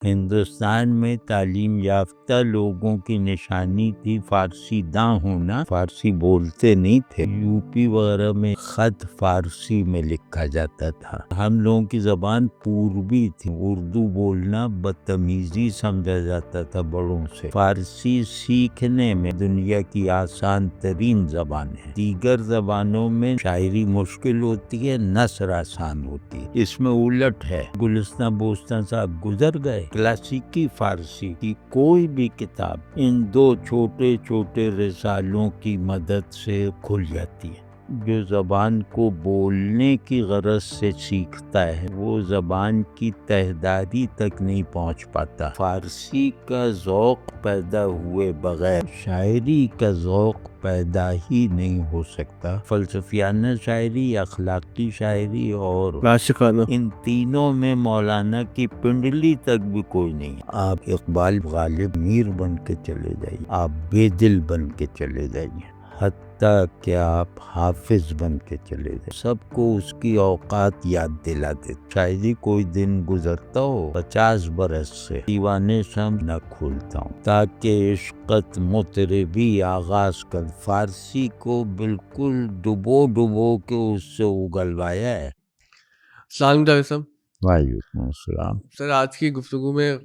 ہندوستان میں تعلیم یافتہ لوگوں کی نشانی تھی فارسی داں ہونا، فارسی بولتے نہیں تھے۔ یو پی وغیرہ میں خط فارسی میں لکھا جاتا تھا۔ ہم لوگوں کی زبان پوربی تھی، اردو بولنا بدتمیزی سمجھا جاتا تھا بڑوں سے۔ فارسی سیکھنے میں دنیا کی آسان ترین زبان ہے۔ دیگر زبانوں میں شاعری مشکل ہوتی ہے، نثر آسان ہوتی ہے، اس میں الٹ ہے۔ گلستان بوستان صاحب گزر گئے، کلاسیکی فارسی کی کوئی بھی کتاب ان دو چھوٹے چھوٹے رسالوں کی مدد سے کھل جاتی ہے۔ جو زبان کو بولنے کی غرض سے سیکھتا ہے وہ زبان کی تہذیب تک نہیں پہنچ پاتا۔ فارسی کا ذوق پیدا ہوئے بغیر شاعری کا ذوق پیدا ہی نہیں ہو سکتا۔ فلسفیانہ شاعری، اخلاقی شاعری اور عاشقانہ، ان تینوں میں مولانا کی پنڈلی تک بھی کوئی نہیں۔ آپ اقبال غالب میر بن کے چلے جائیے، آپ بے دل بن کے چلے جائیے، حتیٰ کہ آپ حافظ بن کے چلے جائیں، سب کو اس کی اوقات یاد دلا دے۔ شاید کوئی دن گزرتا ہو 50 برس سے دیوانے شم نہ کھولتا ہوں، تاکہ عشقت مطربی آغاز کر۔ فارسی کو بالکل ڈبو ڈبو کے اس سے اگلوایا ہے۔ السلام علیکم ڈاکٹر صاحب۔ وعلیکم السلام۔ سر، آج کی گفتگو میں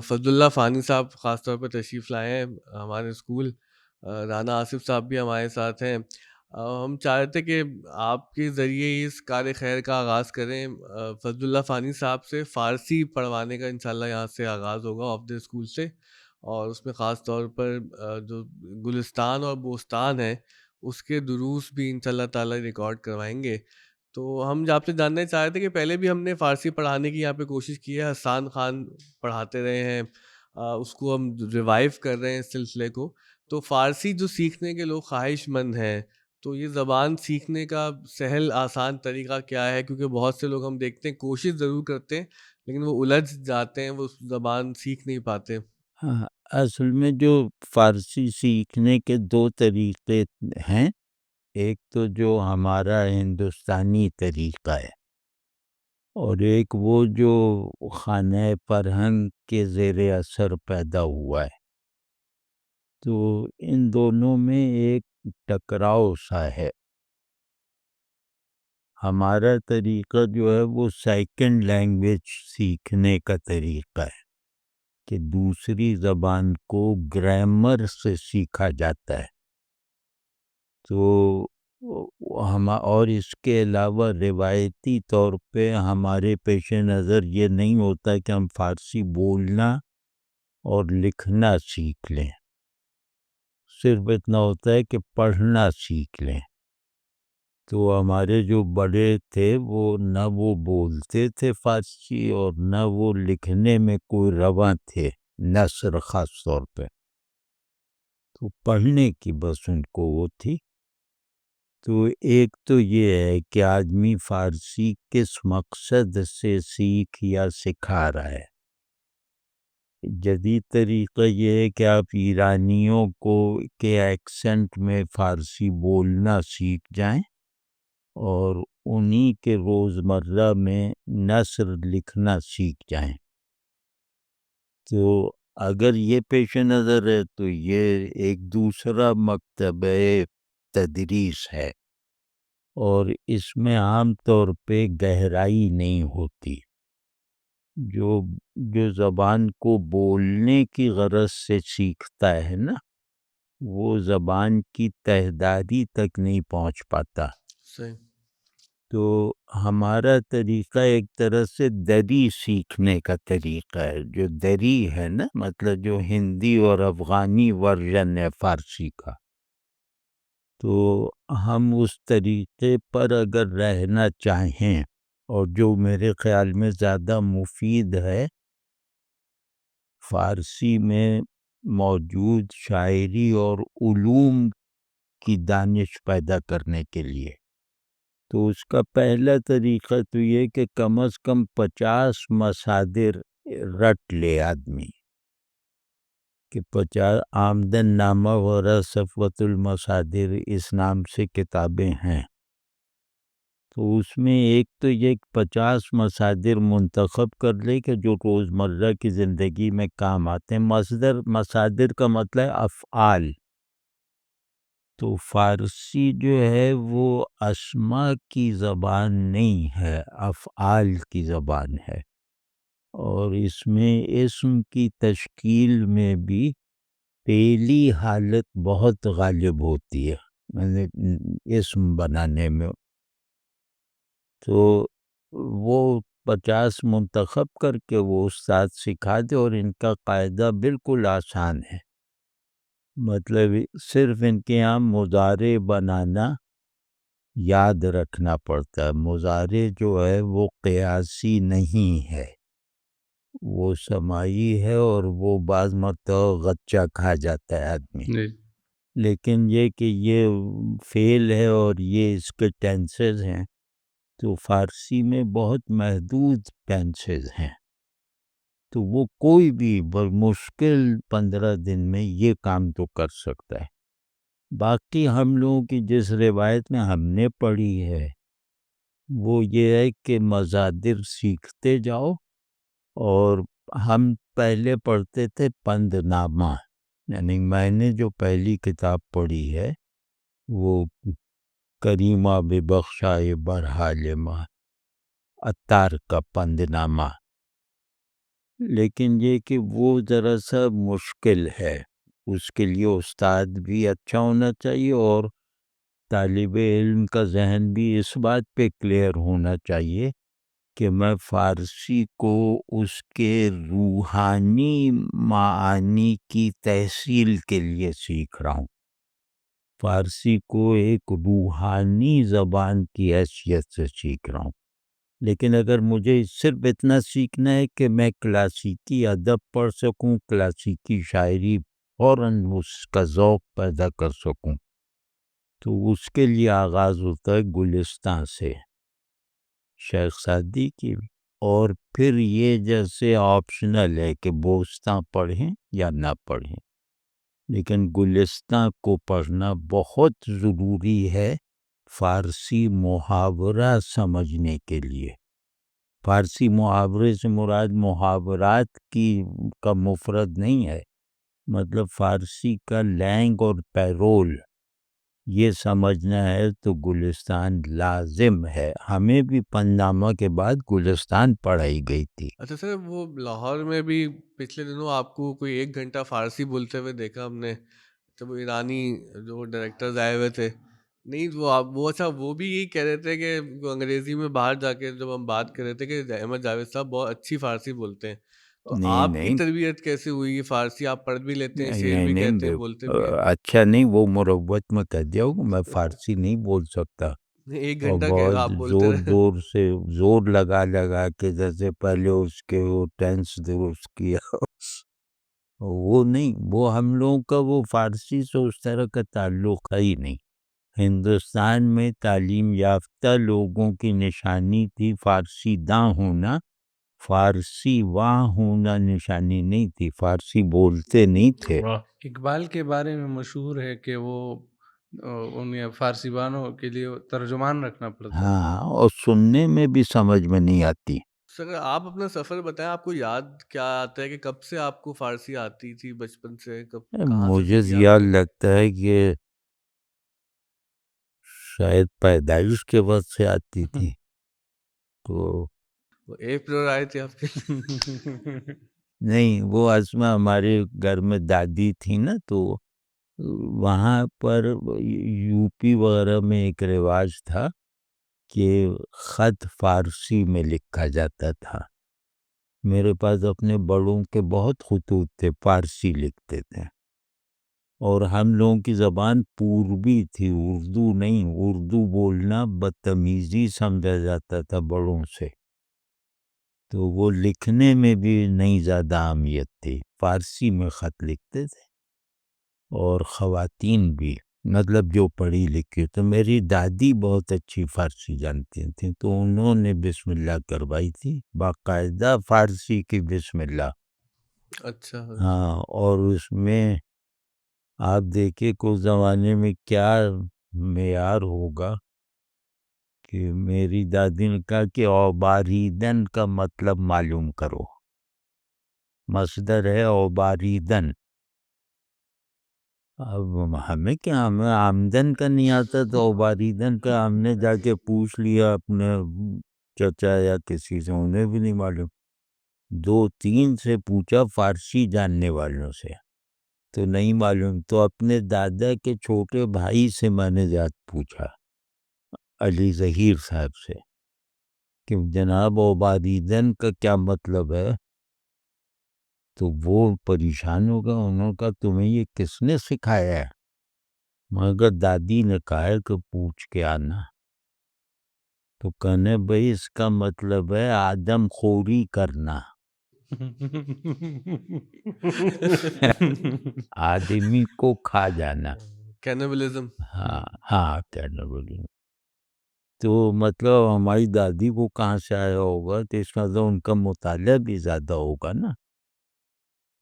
فضل اللہ فانی صاحب خاص طور پہ تشریف لائے ہیں ہمارے اسکول۔ رانا آصف صاحب بھی ہمارے ساتھ ہیں۔ ہم چاہ رہے تھے کہ آپ کے ذریعے اس کار خیر کا آغاز کریں۔ فضل اللہ فانی صاحب سے فارسی پڑھوانے کا انشاءاللہ یہاں سے آغاز ہوگا، آف دا اسکول سے، اور اس میں خاص طور پر جو گلستان اور بوستان ہے اس کے دروس بھی انشاءاللہ تعالی ریکارڈ کروائیں گے۔ تو ہم آپ سے جاننا چاہ رہے تھے کہ پہلے بھی ہم نے فارسی پڑھانے کی یہاں پہ کوشش کی ہے، حسان خان پڑھاتے رہے ہیں، اس کو ہم ریوائیو کر رہے ہیں اس سلسلے کو۔ تو فارسی جو سیکھنے کے لوگ خواہش مند ہیں، تو یہ زبان سیکھنے کا سہل آسان طریقہ کیا ہے؟ کیونکہ بہت سے لوگ ہم دیکھتے ہیں کوشش ضرور کرتے ہیں لیکن وہ الجھ جاتے ہیں، وہ زبان سیکھ نہیں پاتے۔ ہاں، اصل میں جو فارسی سیکھنے کے دو طریقے ہیں، ایک تو جو ہمارا ہندوستانی طریقہ ہے، اور ایک وہ جو خانہ فرہنگ کے زیر اثر پیدا ہوا ہے۔ تو ان دونوں میں ایک ٹکراؤ سا ہے۔ ہمارا طریقہ جو ہے وہ سیکنڈ لینگویج سیکھنے کا طریقہ ہے کہ دوسری زبان کو گرامر سے سیکھا جاتا ہے۔ تو اور اس کے علاوہ روایتی طور پہ ہمارے پیش نظر یہ نہیں ہوتا کہ ہم فارسی بولنا اور لکھنا سیکھ لیں، صرف اتنا ہوتا ہے کہ پڑھنا سیکھ لیں۔ تو ہمارے جو بڑے تھے وہ نہ وہ بولتے تھے فارسی اور نہ وہ لکھنے میں کوئی رواں تھے، نثر خاص طور پہ، تو پڑھنے کی بس ان کو وہ تھی۔ تو ایک تو یہ ہے کہ آدمی فارسی کس مقصد سے سیکھ یا سکھا رہا ہے۔ جدید طریقہ یہ ہے کہ آپ ایرانیوں کو کے ایکسنٹ میں فارسی بولنا سیکھ جائیں اور انہی کے روزمرہ میں نثر لکھنا سیکھ جائیں۔ تو اگر یہ پیش نظر ہے تو یہ ایک دوسرا مکتبہ تدریس ہے، اور اس میں عام طور پہ گہرائی نہیں ہوتی۔ جو زبان کو بولنے کی غرض سے سیکھتا ہے نا، وہ زبان کی تہذیب تک نہیں پہنچ پاتا۔ صحیح۔ تو ہمارا طریقہ ایک طرح سے دری سیکھنے کا طریقہ ہے۔ جو دری ہے نا، مطلب جو ہندی اور افغانی ورژن ہے فارسی کا، تو ہم اس طریقے پر اگر رہنا چاہیں، اور جو میرے خیال میں زیادہ مفید ہے فارسی میں موجود شاعری اور علوم کی دانش پیدا کرنے کے لیے، تو اس کا پہلا طریقہ تو یہ کہ کم از کم 50 مصادر رٹ لے آدمی، کہ 50 آمدن نامہ وغیرہ صفوت المصادر اس نام سے کتابیں ہیں۔ تو اس میں ایک تو یہ 50 مصادر منتخب کر لے کہ جو روزمرہ کی زندگی میں کام آتے ہیں. مصادر کا مطلب ہے افعال. تو فارسی جو ہے وہ اسما کی زبان نہیں ہے، افعال کی زبان ہے، اور اس میں اسم کی تشکیل میں بھی پہلی حالت بہت غالب ہوتی ہے، یعنی اسم بنانے میں. تو وہ 50 منتخب کر کے وہ استاد سکھا دے، اور ان کا قاعدہ بالکل آسان ہے. مطلب صرف ان کے یہاں مضارع بنانا یاد رکھنا پڑتا ہے. مضارع جو ہے وہ قیاسی نہیں ہے، وہ سماعی ہے، اور وہ بعض مرتبہ غچہ کھا جاتا ہے آدمی. جی لیکن یہ کہ یہ فعل ہے اور یہ اس کے ٹینسز ہیں، تو فارسی میں بہت محدود ٹینسز ہیں. تو وہ کوئی بھی بمشکل 15 دن میں یہ کام تو کر سکتا ہے. باقی ہم لوگوں کی جس روایت میں ہم نے پڑھی ہے وہ یہ ہے کہ مصادر سیکھتے جاؤ، اور ہم پہلے پڑھتے تھے پند نامہ. یعنی میں نے جو پہلی کتاب پڑھی ہے وہ کریمہ ببخشائے برحال ماں، عطار کا پند نامہ. لیکن یہ کہ وہ ذرا سا مشکل ہے، اس کے لیے استاد بھی اچھا ہونا چاہیے، اور طالب علم کا ذہن بھی اس بات پہ کلیئر ہونا چاہیے کہ میں فارسی کو اس کے روحانی معانی کی تحصیل کے لیے سیکھ رہا ہوں. فارسی کو ایک روحانی زبان کی حیثیت سے سیکھ رہا ہوں. لیکن اگر مجھے صرف اتنا سیکھنا ہے کہ میں کلاسیکی ادب پڑھ سکوں، کلاسیکی شاعری فوراً اس کا ذوق پیدا کر سکوں، تو اس کے لیے آغاز ہوتا ہے گلستان سے، شیخ سعدی کی. اور پھر یہ جیسے آپشنل ہے کہ بوستان پڑھیں یا نہ پڑھیں، لیکن گلستان کو پڑھنا بہت ضروری ہے فارسی محاورہ سمجھنے کے لیے. فارسی محاورے سے مراد محاورات کا مفرد نہیں ہے، مطلب فارسی کا لینگ اور پیرول یہ سمجھنا ہے تو گلستان لازم ہے. ہمیں بھی پنجامہ کے بعد گلستان پڑھائی گئی تھی. اچھا سر، وہ لاہور میں بھی پچھلے دنوں آپ کو کوئی 1 گھنٹہ فارسی بولتے ہوئے دیکھا ہم نے، جب وہ ایرانی جو ڈائریکٹرز آئے ہوئے تھے. نہیں وہ اچھا وہ بھی یہی کہہ رہے تھے کہ وہ انگریزی میں باہر جا کے جب ہم بات کر رہے تھے کہ احمد جاوید صاحب بہت اچھی فارسی بولتے ہیں. تو نہیں آپ کی نہیں تربیت کیسے ہوئی؟ فارسی آپ پڑھ بھی لیتے ہیں، شعر نہیں بھی کہتے ہیں، نہیں، بولتے بھی ہیں؟ اچھا نہیں، وہ مروت میں کہہ دیا ہوں، میں فارسی نہیں بول سکتا. نہیں، ایک اور گھنٹہ کہ بہت آپ بولتے زور رہے. زور سے زور لگا لگا کے جیسے پہلے اس کے وہ ٹینس درست کیا وہ نہیں، وہ ہم لوگوں کا وہ فارسی سے اس طرح کا تعلق ہے ہی نہیں. ہندوستان میں تعلیم یافتہ لوگوں کی نشانی تھی فارسی داں ہونا، فارسی واں ہونا نشانی نہیں تھی. فارسی بولتے نہیں تھے. اقبال کے بارے میں مشہور ہے کہ وہ انہیں فارسی بانوں کے لیے ترجمان رکھنا پڑتا ہے. ہاں، اور سننے میں بھی سمجھ میں نہیں آتی. سر آپ اپنا سفر بتائیں، آپ کو یاد کیا آتا ہے کہ کب سے آپ کو فارسی آتی تھی؟ بچپن سے کہاں سے مجھے سیکھی آپ یاد نے؟ لگتا ہے کہ شاید پیدائش کے وقت سے آتی تھی. تو وہ ایک فلور آئے تھے آپ کے؟ نہیں، وہ اسما ہمارے گھر میں دادی تھی نا، تو وہاں پر یو پی وغیرہ میں ایک رواج تھا کہ خط فارسی میں لکھا جاتا تھا. میرے پاس اپنے بڑوں کے بہت خطوط تھے، فارسی لکھتے تھے. اور ہم لوگوں کی زبان پوربی تھی، اردو نہیں. اردو بولنا بدتمیزی سمجھا جاتا تھا بڑوں سے، تو وہ لکھنے میں بھی نہیں زیادہ اہمیت تھی. فارسی میں خط لکھتے تھے، اور خواتین بھی، مطلب جو پڑھی لکھی. تو میری دادی بہت اچھی فارسی جانتی تھیں، تو انہوں نے بسم اللہ کروائی تھی، باقاعدہ فارسی کی بسم اللہ. اچھا. ہاں، اور اس میں آپ دیکھیں کہ اس زمانے میں کیا معیار ہوگا کہ میری دادی نے کہا کہ اوباریدن کا مطلب معلوم کرو. مصدر ہے اوباریدن. اب ہمیں کیا، ہمیں آمدن کا نہیں آتا تو اوباریدن کا ہم نے جا کے پوچھ لیا اپنے چچا یا کسی سے، انہیں بھی نہیں معلوم. 2-3 سے پوچھا فارسی جاننے والوں سے تو نہیں معلوم. تو اپنے دادا کے چھوٹے بھائی سے میں نے پوچھا، علی ظہیر صاحب سے، کہ جناب اوباریدن کا کیا مطلب ہے؟ تو وہ پریشان ہو گیا. انہوں نے کہا تمہیں یہ کس نے سکھایا ہے؟ مگر دادی نے کہا ہے کہ پوچھ کے آنا. تو کہنے بھئی اس کا مطلب ہے آدم خوری کرنا، آدمی کو کھا جانا. کینیبلزم. ہاں ہاں کہنا بولی. تو مطلب ہماری دادی کو کہاں سے آیا ہوگا، تو اس کا تو ان کا مطالعہ بھی زیادہ ہوگا نا.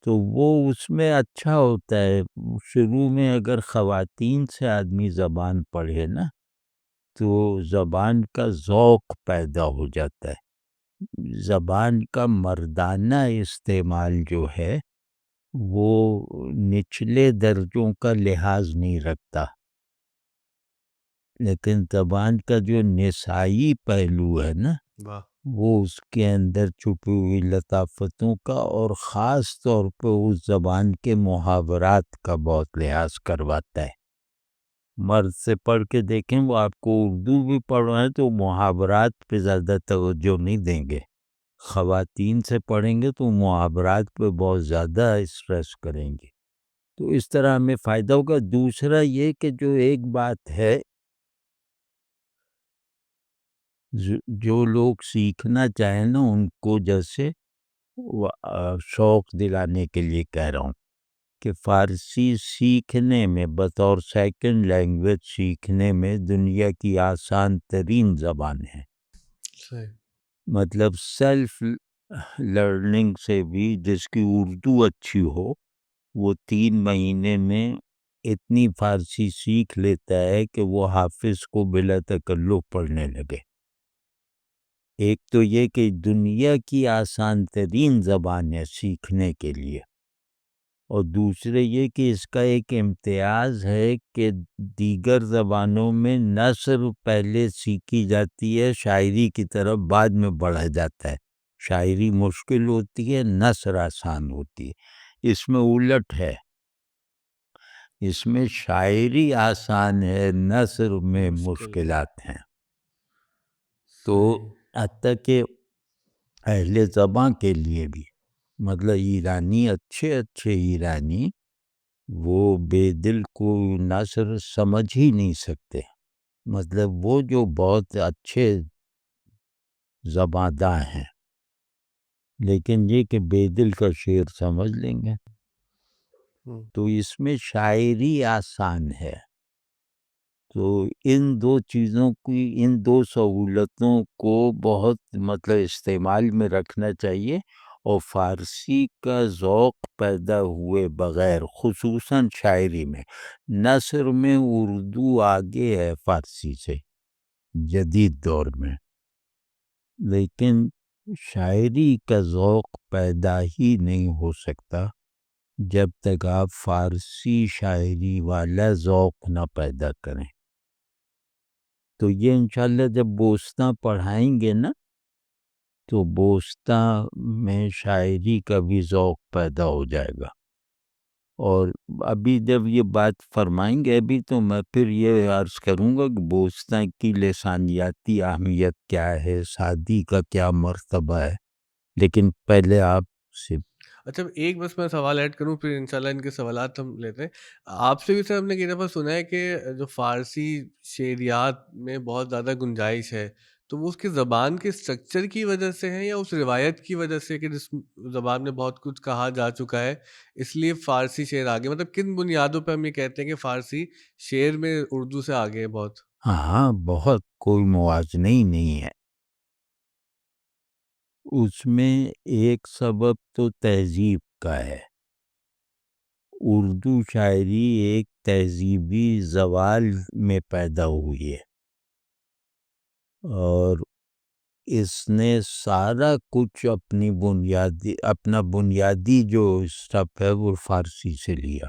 تو وہ اس میں اچھا ہوتا ہے. شروع میں اگر خواتین سے آدمی زبان پڑھے نا تو زبان کا ذوق پیدا ہو جاتا ہے. زبان کا مردانہ استعمال جو ہے وہ نچلے درجوں کا لحاظ نہیں رکھتا، لیکن زبان کا جو نسائی پہلو ہے نا واہ. وہ اس کے اندر چھپی ہوئی لطافتوں کا اور خاص طور پہ اس زبان کے محاورات کا بہت لحاظ کرواتا ہے. مرد سے پڑھ کے دیکھیں، وہ آپ کو اردو بھی پڑھائیں تو محاورات پہ زیادہ توجہ نہیں دیں گے. خواتین سے پڑھیں گے تو محاورات پہ بہت زیادہ اسٹریس کریں گے. تو اس طرح ہمیں فائدہ ہوگا. دوسرا یہ کہ جو ایک بات ہے، جو لوگ سیکھنا چاہیں نا ان کو جیسے شوق دلانے کے لیے کہہ رہا ہوں کہ فارسی سیکھنے میں بطور سیکنڈ لینگویج سیکھنے میں دنیا کی آسان ترین زبان ہے. صحیح. مطلب سیلف لرننگ سے بھی جس کی اردو اچھی ہو وہ 3 مہینے میں اتنی فارسی سیکھ لیتا ہے کہ وہ حافظ کو بلا تکلف پڑھنے لگے. ایک تو یہ کہ دنیا کی آسان ترین زبان ہے سیکھنے کے لیے، اور دوسرے یہ کہ اس کا ایک امتیاز ہے کہ دیگر زبانوں میں نثر پہلے سیکھی جاتی ہے، شاعری کی طرف بعد میں بڑھا جاتا ہے. شاعری مشکل ہوتی ہے، نثر آسان ہوتی ہے. اس میں الٹ ہے، اس میں شاعری آسان ہے، نثر میں مشکلات ہیں. تو حتیٰ کہ اہل زباں کے لیے بھی، مطلب ایرانی اچھے ایرانی وہ بے دل کو نثر سمجھ ہی نہیں سکتے. مطلب وہ جو بہت اچھے زباں داں ہیں، لیکن یہ کہ بے دل کا شعر سمجھ لیں گے. تو اس میں شاعری آسان ہے. تو ان 2 چیزوں کی، ان 2 سہولتوں کو بہت مطلب استعمال میں رکھنا چاہیے. اور فارسی کا ذوق پیدا ہوئے بغیر، خصوصاً شاعری میں، نثر میں اردو آگے ہے فارسی سے جدید دور میں، لیکن شاعری کا ذوق پیدا ہی نہیں ہو سکتا جب تک آپ فارسی شاعری والا ذوق نہ پیدا کریں. تو یہ انشاءاللہ جب بوسطہ پڑھائیں گے نا تو بوسطہ میں شاعری کا بھی ذوق پیدا ہو جائے گا. اور ابھی جب یہ بات فرمائیں گے ابھی تو میں پھر یہ عرض کروں گا کہ بوسطہ کی لسانیاتی اہمیت کیا ہے، سادی کا کیا مرتبہ ہے. لیکن پہلے آپ سے اچھا ایک بس میں سوال ایڈ کروں پھر انشاءاللہ ان کے سوالات ہم لیتے ہیں. آپ سے بھی سر ہم نے کئی دفعہ سنا ہے کہ جو فارسی شعریات میں بہت زیادہ گنجائش ہے، تو وہ اس کی زبان کے اسٹرکچر کی وجہ سے ہے یا اس روایت کی وجہ سے کہ جس زبان میں بہت کچھ کہا جا چکا ہے اس لیے فارسی شعر آگے؟ مطلب کن بنیادوں پہ ہم یہ کہتے ہیں کہ فارسی شعر میں اردو سے آگے ہے بہت؟ ہاں بہت، کوئی موازنہ ہی نہیں ہے اس میں. ایک سبب تو تہذیب کا ہے. اردو شاعری ایک تہذیبی زوال میں پیدا ہوئی ہے. اور اس نے سارا کچھ اپنا بنیادی جو اسٹف ہے وہ فارسی سے لیا.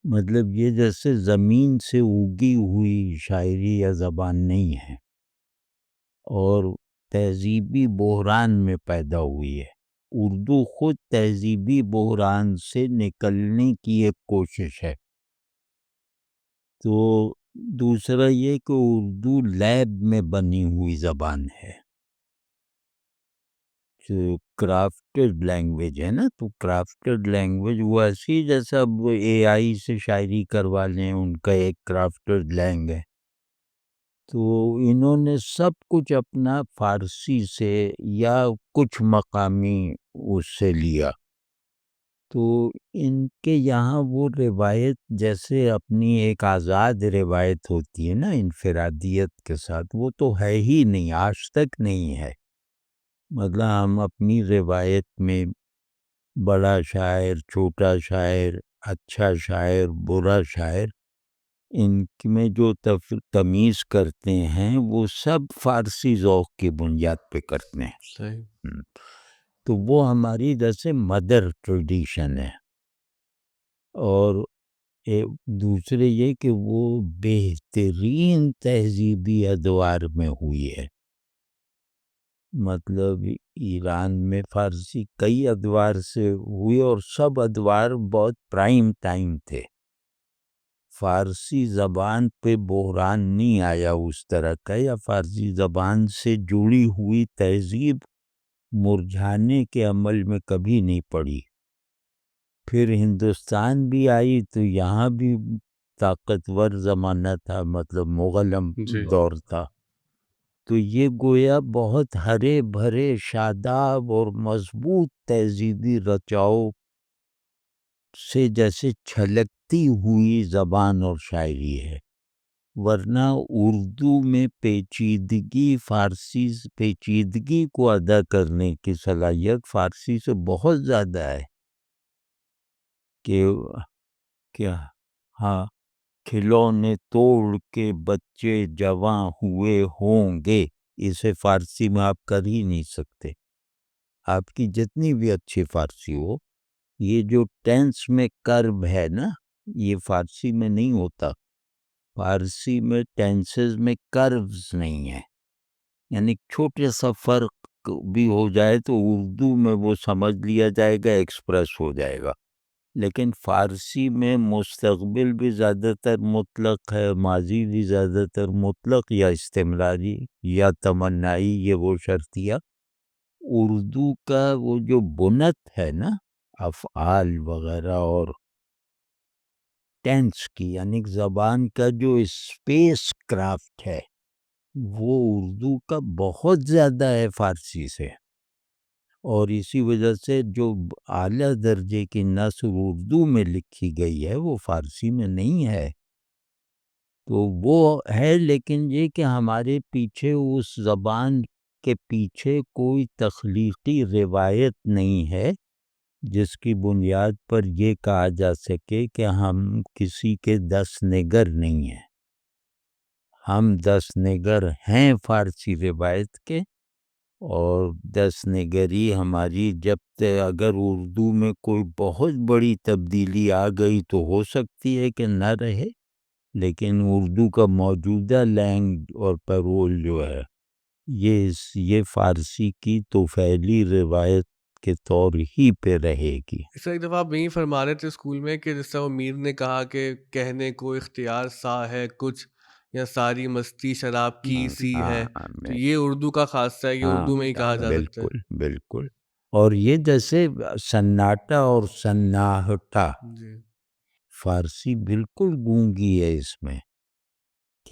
مطلب یہ جیسے زمین سے اگی ہوئی شاعری یا زبان نہیں ہے، اور تہذیبی بحران میں پیدا ہوئی ہے. اردو خود تہذیبی بحران سے نکلنے کی ایک کوشش ہے. تو دوسرا یہ کہ اردو لیب میں بنی ہوئی زبان ہے، جو کرافٹڈ لینگویج ہے نا. تو کرافٹڈ لینگویج وہ ایسی جیسا اب اے آئی سے شاعری کروا لیں، ان کا ایک کرافٹڈ لینگ ہے. تو انہوں نے سب کچھ اپنا فارسی سے یا کچھ مقامی اس سے لیا. تو ان کے یہاں وہ روایت جیسے اپنی ایک آزاد روایت ہوتی ہے نا انفرادیت کے ساتھ، وہ تو ہے ہی نہیں، آج تک نہیں ہے. مطلب ہم اپنی روایت میں بڑا شاعر، چھوٹا شاعر، اچھا شاعر، برا شاعر، ان میں جو تمیز کرتے ہیں وہ سب فارسی ذوق کی بنیاد پہ کرتے ہیں. صحیح. تو وہ ہماری جیسے مدر ٹریڈیشن ہے. اور دوسرے یہ کہ وہ بہترین تہذیبی ادوار میں ہوئی ہے. مطلب ایران میں فارسی کئی ادوار سے ہوئی، اور سب ادوار بہت پرائم ٹائم تھے. فارسی زبان پہ بحران نہیں آیا اس طرح کا، یا فارسی زبان سے جڑی ہوئی تہذیب مرجھانے کے عمل میں کبھی نہیں پڑی. پھر ہندوستان بھی آئی تو یہاں بھی طاقتور زمانہ تھا، مطلب مغل دور تھا. تو یہ گویا بہت ہرے بھرے شاداب اور مضبوط تہذیبی رچاؤ سے جیسے چھلکتی ہوئی زبان اور شاعری ہے. ورنہ اردو میں پیچیدگی کو ادا کرنے کی صلاحیت فارسی سے بہت زیادہ ہے. کہ کیا ہاں، کھلونے توڑ کے بچے جواں ہوئے ہوں گے، اسے فارسی میں آپ کر ہی نہیں سکتے. آپ کی جتنی بھی اچھی فارسی ہو، یہ جو ٹینس میں کرب ہے نا، یہ فارسی میں نہیں ہوتا. فارسی میں ٹینسز میں کروز نہیں ہے. یعنی چھوٹے سا فرق بھی ہو جائے تو اردو میں وہ سمجھ لیا جائے گا، ایکسپریس ہو جائے گا. لیکن فارسی میں مستقبل بھی زیادہ تر مطلق ہے، ماضی بھی زیادہ تر مطلق یا استمراری یا تمنائی، یہ وہ شرطیہ. اردو کا وہ جو بنت ہے نا افعال وغیرہ اور ٹینس کی، یعنی زبان کا جو اسپیس کرافٹ ہے، وہ اردو کا بہت زیادہ ہے فارسی سے. اور اسی وجہ سے جو اعلیٰ درجے کی نثر اردو میں لکھی گئی ہے وہ فارسی میں نہیں ہے. تو وہ ہے، لیکن یہ کہ ہمارے پیچھے اس زبان کے پیچھے کوئی تخلیقی روایت نہیں ہے جس کی بنیاد پر یہ کہا جا سکے کہ ہم کسی کے دس نگر نہیں ہیں. ہم دس نگر ہیں فارسی روایت کے، اور دس نگری ہماری اگر اردو میں کوئی بہت بڑی تبدیلی آ گئی تو ہو سکتی ہے کہ نہ رہے، لیکن اردو کا موجودہ لینگ اور پیرول جو ہے یہ فارسی کی توفیلی روایت کے طور ہی پہ رہے گی. اس ایک دفعہ آپ یہی فرما رہے تھے اسکول میں کہ جس طرح وہ میر نے کہا کہ کہنے کو اختیار سا ہے کچھ، یا ساری مستی شراب کی سی ہے. تو یہ اردو کا خاصہ ہے، یہ اردو میں ہی کہا جا سکتا ہے. بالکل بالکل. اور یہ جیسے سناٹا اور سناہٹا، جی. فارسی بالکل گونگی ہے اس میں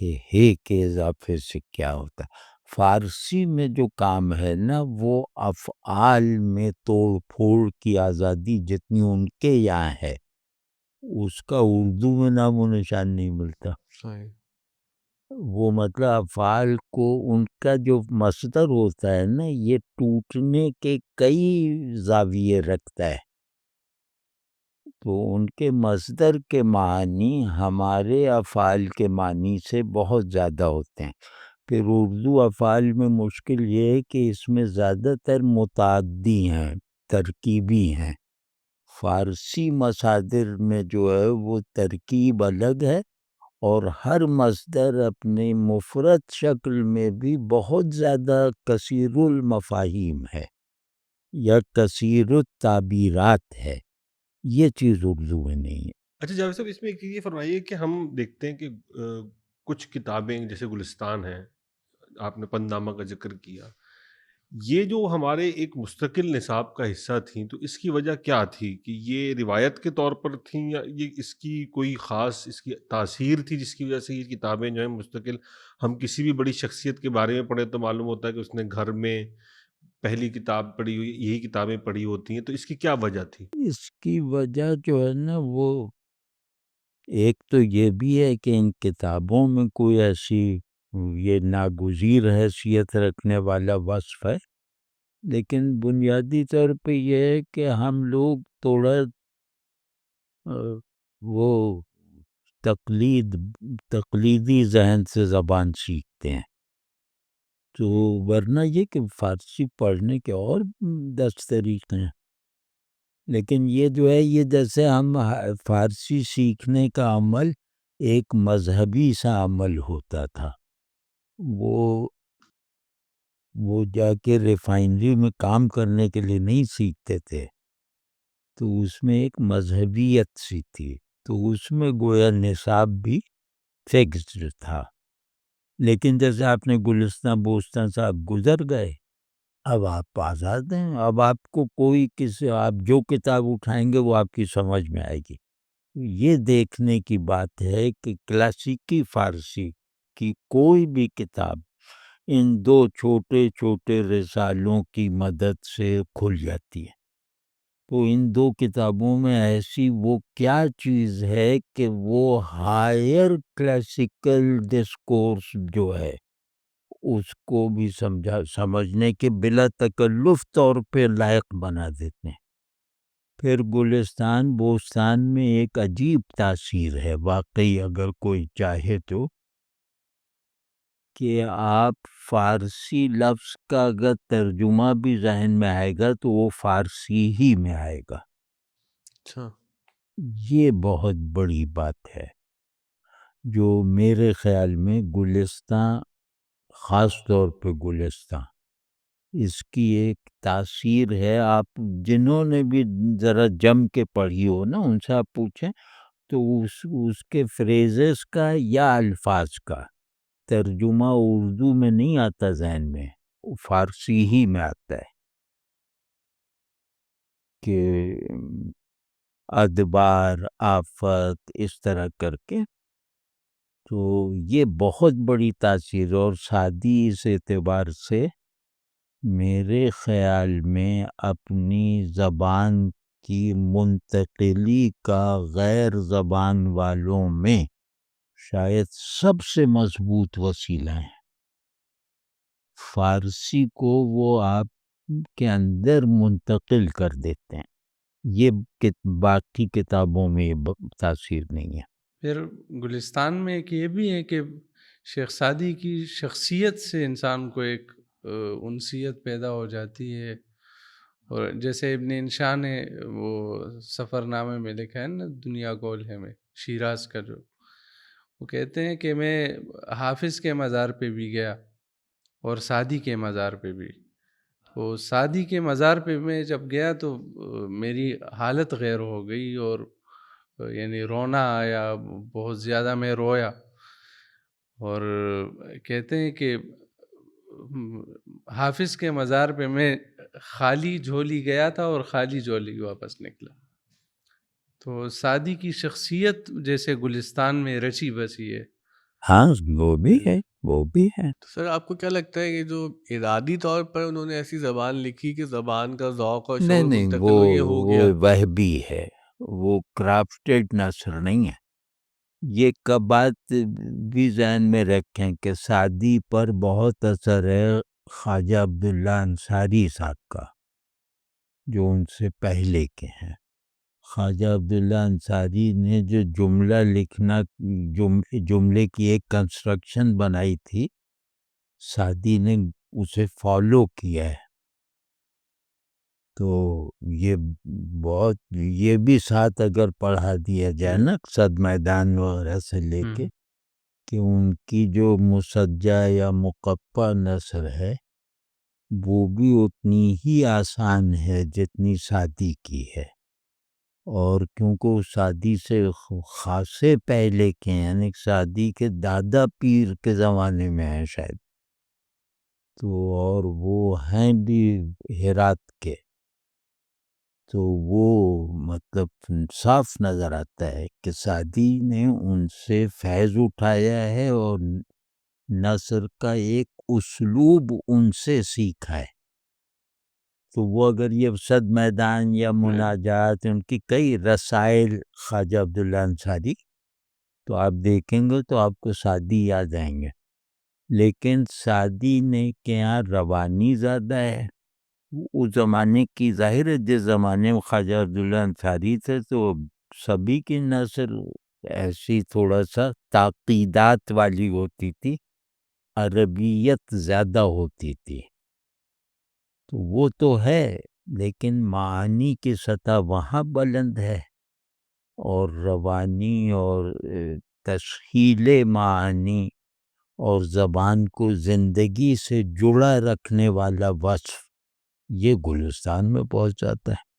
کہ ہے کے اضافے سے کیا ہوتا ہے. فارسی میں جو کام ہے نا وہ افعال میں توڑ پھوڑ کی آزادی جتنی ان کے یہاں ہے، اس کا اردو میں نام و نشان نہیں ملتا. صحیح. وہ مطلب افعال کو ان کا جو مصدر ہوتا ہے نا، یہ ٹوٹنے کے کئی زاویے رکھتا ہے. تو ان کے مصدر کے معنی ہمارے افعال کے معنی سے بہت زیادہ ہوتے ہیں. پھر اردو افعال میں مشکل یہ ہے کہ اس میں زیادہ تر متعدی ہیں، ترکیبی ہیں۔ فارسی مصادر میں جو ہے وہ ترکیب الگ ہے، اور ہر مصدر اپنے مفرد شکل میں بھی بہت زیادہ کثیر المفاہیم ہے یا کثیر التعبیرات ہے۔ یہ چیز اردو میں نہیں ہے۔ اچھا جاوید صاحب، اس میں ایک یہ فرمائیے کہ ہم دیکھتے ہیں کہ کچھ کتابیں جیسے گلستان ہیں، آپ نے پندنامہ کا ذکر کیا، یہ جو ہمارے ایک مستقل نصاب کا حصہ تھیں، تو اس کی وجہ کیا تھی کہ یہ روایت کے طور پر تھیں، یا یہ اس کی کوئی خاص اس کی تاثیر تھی جس کی وجہ سے یہ کتابیں جو ہیں مستقل، ہم کسی بھی بڑی شخصیت کے بارے میں پڑھیں تو معلوم ہوتا ہے کہ اس نے گھر میں پہلی کتاب پڑھی ہوئی، یہی کتابیں پڑھی ہوتی ہیں، تو اس کی کیا وجہ تھی؟ اس کی وجہ جو ہے نا، وہ ایک تو یہ بھی ہے کہ ان کتابوں میں کوئی ایسی یہ ناگزیر حیثیت رکھنے والا وصف ہے، لیکن بنیادی طور پہ یہ ہے کہ ہم لوگ تھوڑا وہ تقلیدی ذہن سے زبان سیکھتے ہیں، تو ورنہ یہ کہ فارسی پڑھنے کے اور 10 طریقے ہیں، لیکن یہ جو ہے، یہ جیسے ہم فارسی سیکھنے کا عمل ایک مذہبی سا عمل ہوتا تھا، وہ جا کے ریفائنری میں کام کرنے کے لیے نہیں سیکھتے تھے، تو اس میں ایک مذہبیت سی تھی، تو اس میں گویا نصاب بھی فکسڈ تھا۔ لیکن جیسے آپ نے گلستان بوستان صاحب گزر گئے، اب آپ آزاد ہیں، اب آپ کو کوئی آپ جو کتاب اٹھائیں گے وہ آپ کی سمجھ میں آئے گی۔ یہ دیکھنے کی بات ہے کہ کلاسیکی فارسی کی کوئی بھی کتاب ان 2 چھوٹے چھوٹے رسالوں کی مدد سے کھل جاتی ہے، تو ان 2 کتابوں میں ایسی وہ کیا چیز ہے کہ وہ ہائر کلاسیکل ڈسکورس جو ہے اس کو بھی سمجھنے کے بلا تکلف طور پہ لائق بنا دیتے ہیں۔ پھر گلستان بوستان میں ایک عجیب تاثیر ہے واقعی، اگر کوئی چاہے تو، کہ آپ فارسی لفظ کا اگر ترجمہ بھی ذہن میں آئے گا تو وہ فارسی ہی میں آئے گا۔ اچھا، یہ بہت بڑی بات ہے جو میرے خیال میں گلستان، خاص طور پہ گلستان، اس کی ایک تاثیر ہے۔ آپ جنہوں نے بھی ذرا جم کے پڑھی ہو نا، ان سے آپ پوچھیں تو اس کے فریزز کا یا الفاظ کا ترجمہ اردو میں نہیں آتا ذہن میں، فارسی ہی میں آتا ہے، کہ ادبار، آفت، اس طرح کر کے۔ تو یہ بہت بڑی تاثیر، اور سادی اس اعتبار سے میرے خیال میں اپنی زبان کی منتقلی کا غیر زبان والوں میں شاید سب سے مضبوط وسیلہ ہے۔ فارسی کو وہ آپ کے اندر منتقل کر دیتے ہیں، یہ باقی کتابوں میں یہ تاثیر نہیں ہے۔ پھر گلستان میں ایک یہ بھی ہے کہ شیخ سعدی کی شخصیت سے انسان کو ایک انسیت پیدا ہو جاتی ہے، اور جیسے ابن انشاء نے وہ سفر نامے میں لکھا ہے نا، دنیا گول ہے میں، شیراز کا، جو وہ کہتے ہیں کہ میں حافظ کے مزار پہ بھی گیا اور سعدی کے مزار پہ بھی۔ وہ سعدی کے مزار پہ میں جب گیا تو میری حالت غیر ہو گئی، اور یعنی رونا آیا، بہت زیادہ میں رویا، اور کہتے ہیں کہ حافظ کے مزار پہ میں خالی جھولی گیا تھا اور خالی جھولی واپس نکلا۔ تو سعدی کی شخصیت جیسے گلستان میں رچی بسی ہے۔ ہاں، وہ بھی ہے، وہ بھی ہے۔ تو سر آپ کو کیا لگتا ہے کہ جو ارادی طور پر انہوں نے ایسی زبان لکھی کہ زبان کا ذوق اور نہیں شعور نہیں، منتقل ہو، یہ ہو گیا؟ وہ وہبی ہے، وہ کرافٹڈ نثر نہیں ہے۔ یہ بات بھی ذہن میں رکھیں کہ سعدی پر بہت اثر ہے خواجہ عبداللہ انصاری صاحب کا، جو ان سے پہلے کے ہیں۔ خواجہ عبداللہ انصاری نے جو جملہ لکھنا، جملے کی ایک کنسٹرکشن بنائی تھی، سعدی نے اسے فالو کیا ہے. تو یہ بہت، یہ بھی ساتھ اگر پڑھا دیا جائے نا صد میدان وغیرہ سے لے کے، کہ ان کی جو مسجع یا مقفع نثر ہے وہ بھی اتنی ہی آسان ہے جتنی سعدی کی ہے. اور کیونکہ وہ سعدی سے خاصے پہلے کے ہیں، یعنی سعدی کے دادا پیر کے زمانے میں ہیں شاید، تو اور وہ ہیں بھی ہرات کے، تو وہ مطلب صاف نظر آتا ہے کہ سعدی نے ان سے فیض اٹھایا ہے اور نثر کا ایک اسلوب ان سے سیکھا ہے. تو وہ اگر یہ صد میدان یا مناجات، ان کی کئی رسائل خواجہ عبداللہ انصاری، تو آپ دیکھیں گے تو آپ کو سعدی یاد آئیں گے. لیکن سعدی نے کے یہاں روانی زیادہ ہے. اس زمانے کی ظاہر ہے، جس زمانے میں خواجہ عبداللہ انصاری تھے تو سبھی کی نثر ایسی تھوڑا سا تعقیدات والی ہوتی تھی، عربیت زیادہ ہوتی تھی. تو وہ تو ہے، لیکن معانی کی سطح وہاں بلند ہے، اور روانی اور تشکیل معانی اور زبان کو زندگی سے جڑا رکھنے والا وصف یہ گلستان میں پہنچ جاتا ہے.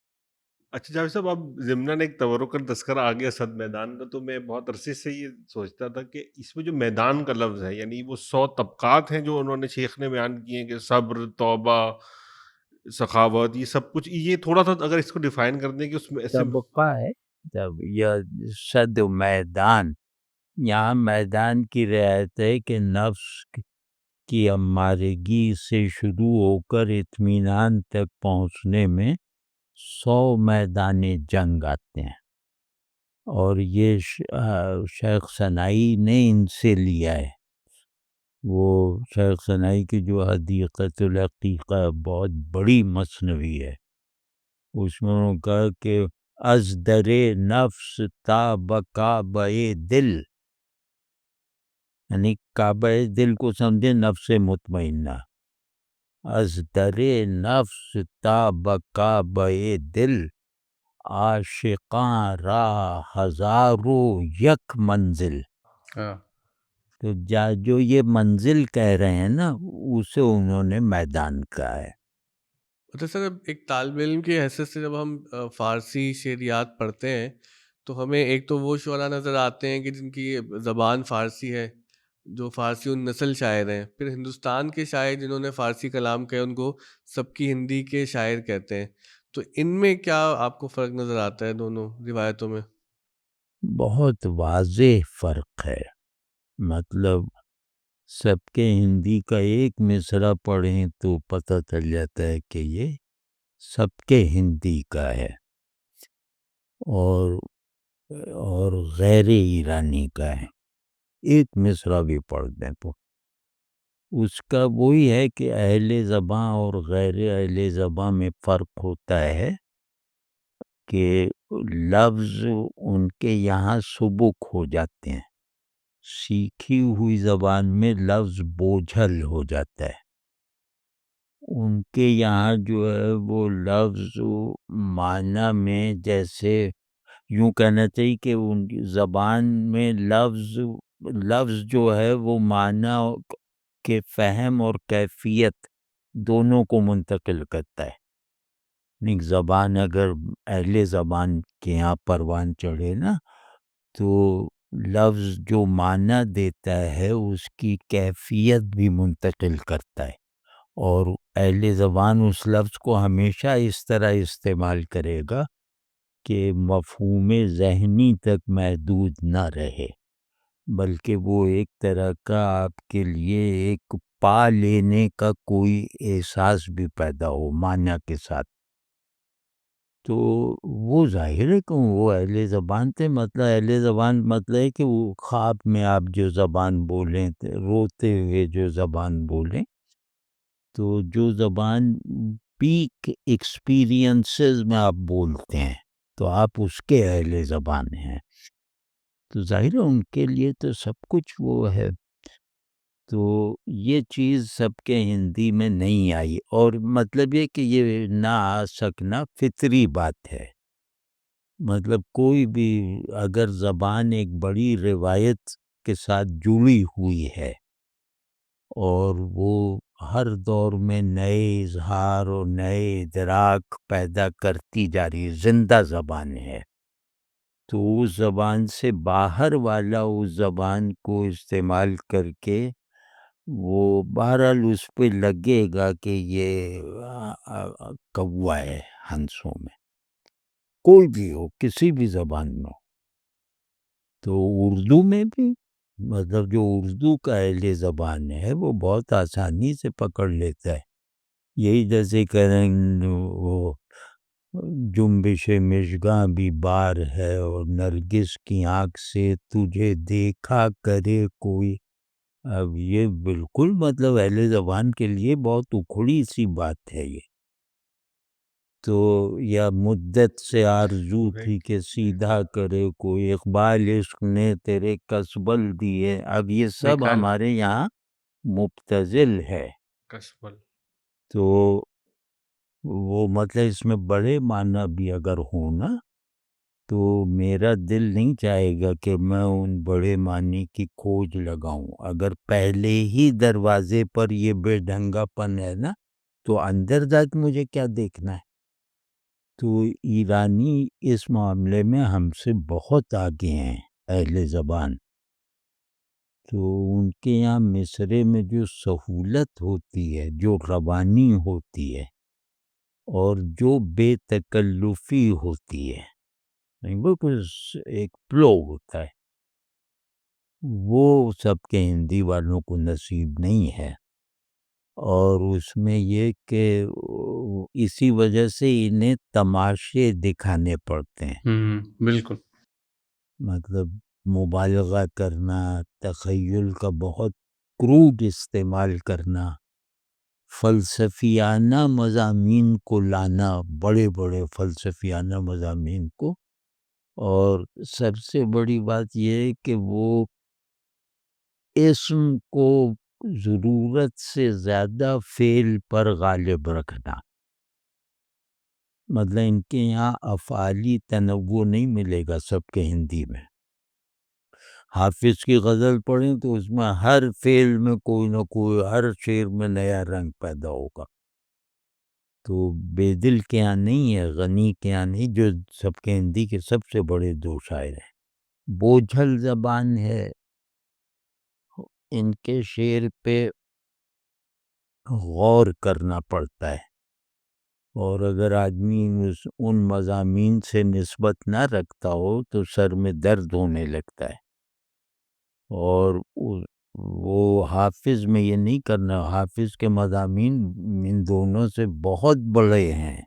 اچھا جاوید صاحب، اب ضمناً ایک تورکن تذکرہ آ گیا صد میدان کا، تو میں بہت عرصے سے یہ سوچتا تھا کہ اس میں جو میدان کا لفظ ہے، یعنی وہ 100 طبقات ہیں جو انہوں نے شیخ نے بیان کیے ہیں، کہ صبر، توبہ، سخاوت، یہ سب کچھ، یہ تھوڑا سا اگر اس کو ڈیفائن کر دیں کہ اس میں ایسے طبقہ ہے جب یہ صد میدان، یہاں میدان کی رعایت ہے کہ نفس کی امارگی سے شروع ہو کر اطمینان تک پہنچنے میں 100 میدان جنگ آتے ہیں، اور یہ شیخ سنائی نے ان سے لیا ہے. وہ شیخ سنائی کی جو حدیقۃ العقیقہ بہت بڑی مثنوی ہے، اس میں انہوں نے کہا کہ از در نفس تا بکعبہ دل، یعنی کعبہ دل کو سمجھے نفس مطمئنہ، از در نفس تا بکعبہ دل، عاشقاں را ہزارو یک منزل. تو جو یہ منزل کہہ رہے ہیں نا، اسے انہوں نے میدان کہا ہے. مطلب سر، ایک طالب علم کی حیثیت سے جب ہم فارسی شعریات پڑھتے ہیں تو ہمیں ایک تو وہ شعراء نظر آتے ہیں کہ جن کی زبان فارسی ہے، جو فارسی ان نسل شاعر ہیں. پھر ہندوستان کے شاعر جنہوں نے فارسی کلام کہے ان کو سب کی ہندی کے شاعر کہتے ہیں. تو ان میں کیا آپ کو فرق نظر آتا ہے دونوں روایتوں میں؟ بہت واضح فرق ہے. مطلب سب کے ہندی کا ایک مصرع پڑھیں تو پتہ چل جاتا ہے کہ یہ سب کے ہندی کا ہے، اور غیر ایرانی کا ہے. ایک مصرع بھی پڑھ دیں تو اس کا وہی ہے کہ اہل زباں اور غیر اہل زباں میں فرق ہوتا ہے کہ لفظ ان کے یہاں سبک ہو جاتے ہیں، سیکھی ہوئی زبان میں لفظ بوجھل ہو جاتا ہے. ان کے یہاں جو ہے وہ لفظ معنی میں، جیسے یوں کہنا چاہیے کہ ان کی زبان میں لفظ جو ہے وہ معنی کے فہم اور کیفیت دونوں کو منتقل کرتا ہے. زبان اگر اہل زبان کے یہاں پروان چڑھے نا، تو لفظ جو معنی دیتا ہے اس کی کیفیت بھی منتقل کرتا ہے، اور اہل زبان اس لفظ کو ہمیشہ اس طرح استعمال کرے گا کہ مفہوم ذہنی تک محدود نہ رہے، بلکہ وہ ایک طرح کا آپ کے لیے ایک پا لینے کا کوئی احساس بھی پیدا ہو معنی کے ساتھ. تو وہ ظاہر ہے کہ وہ اہل زبان تھے. مطلب اہل زبان مطلب ہے کہ وہ خواب میں آپ جو زبان بولیں، روتے ہوئے جو زبان بولیں، تو جو زبان پیک ایکسپیرینسز میں آپ بولتے ہیں تو آپ اس کے اہل زبان ہیں. تو ظاہر ہے ان کے لیے تو سب کچھ وہ ہے. تو یہ چیز سب کے ہندی میں نہیں آئی، اور مطلب یہ کہ یہ نہ آ سکنا فطری بات ہے. مطلب کوئی بھی اگر زبان ایک بڑی روایت کے ساتھ جڑی ہوئی ہے اور وہ ہر دور میں نئے اظہار اور نئے ادراک پیدا کرتی جا رہی ہے، زندہ زبان ہے، تو اس زبان سے باہر والا اس زبان کو استعمال کر کے وہ بہرحال اس پہ لگے گا کہ یہ کوا ہے ہنسوں میں، کوئی بھی ہو، کسی بھی زبان میں ہو. تو اردو میں بھی مطلب جو اردو کا اہل زبان ہے وہ بہت آسانی سے پکڑ لیتا ہے. یہی جیسے کہیں وہ جنبش مژگاں بھی بار ہے اور نرگس کی آنکھ سے تجھے دیکھا کرے کوئی. اب یہ بالکل مطلب اہل زبان کے لیے بہت اکھڑی سی بات ہے یہ. تو یا مدت سے آرزو تھی کہ سیدھا کرے کوئی، اقبال عشق نے تیرے کسبل دیے. اب یہ سب ہمارے یہاں مبتذل ہے. کسبل تو وہ مطلب اس میں بڑے معنی بھی اگر ہوں نا تو میرا دل نہیں چاہے گا کہ میں ان بڑے معنی کی کھوج لگاؤں. اگر پہلے ہی دروازے پر یہ بے ڈھنگا پن ہے نا تو اندر جا کے مجھے کیا دیکھنا ہے. تو ایرانی اس معاملے میں ہم سے بہت آگے ہیں اہل زبان. تو ان کے یہاں مصرے میں جو سہولت ہوتی ہے، جو روانی ہوتی ہے اور جو بے تکلفی ہوتی ہے، بالکل ایک فلو ہوتا ہے، وہ سب کے ہندی والوں کو نصیب نہیں ہے. اور اس میں یہ کہ اسی وجہ سے انہیں تماشے دکھانے پڑتے ہیں. بالکل. مطلب مبالغہ کرنا، تخیل کا بہت کروڈ استعمال کرنا، فلسفیانہ مضامین کو لانا، بڑے بڑے فلسفیانہ مضامین کو. اور سب سے بڑی بات یہ ہے کہ وہ اسم کو ضرورت سے زیادہ فعل پر غالب رکھنا. مطلب ان کے یہاں افعالی تنوع نہیں ملے گا سب کے ہندی میں. حافظ کی غزل پڑھیں تو اس میں ہر فعل میں کوئی نہ کوئی، ہر شعر میں نیا رنگ پیدا ہوگا. تو بے دل کے یہاں نہیں ہے، غنی کے یہاں نہیں، جو سب کے ہندی کے سب سے بڑے دو شاعر ہیں. بوجھل زبان ہے، ان کے شعر پہ غور کرنا پڑتا ہے، اور اگر آدمی ان مضامین سے نسبت نہ رکھتا ہو تو سر میں درد ہونے لگتا ہے. اور وہ حافظ میں یہ نہیں کرنا. حافظ کے مضامین ان دونوں سے بہت بڑے ہیں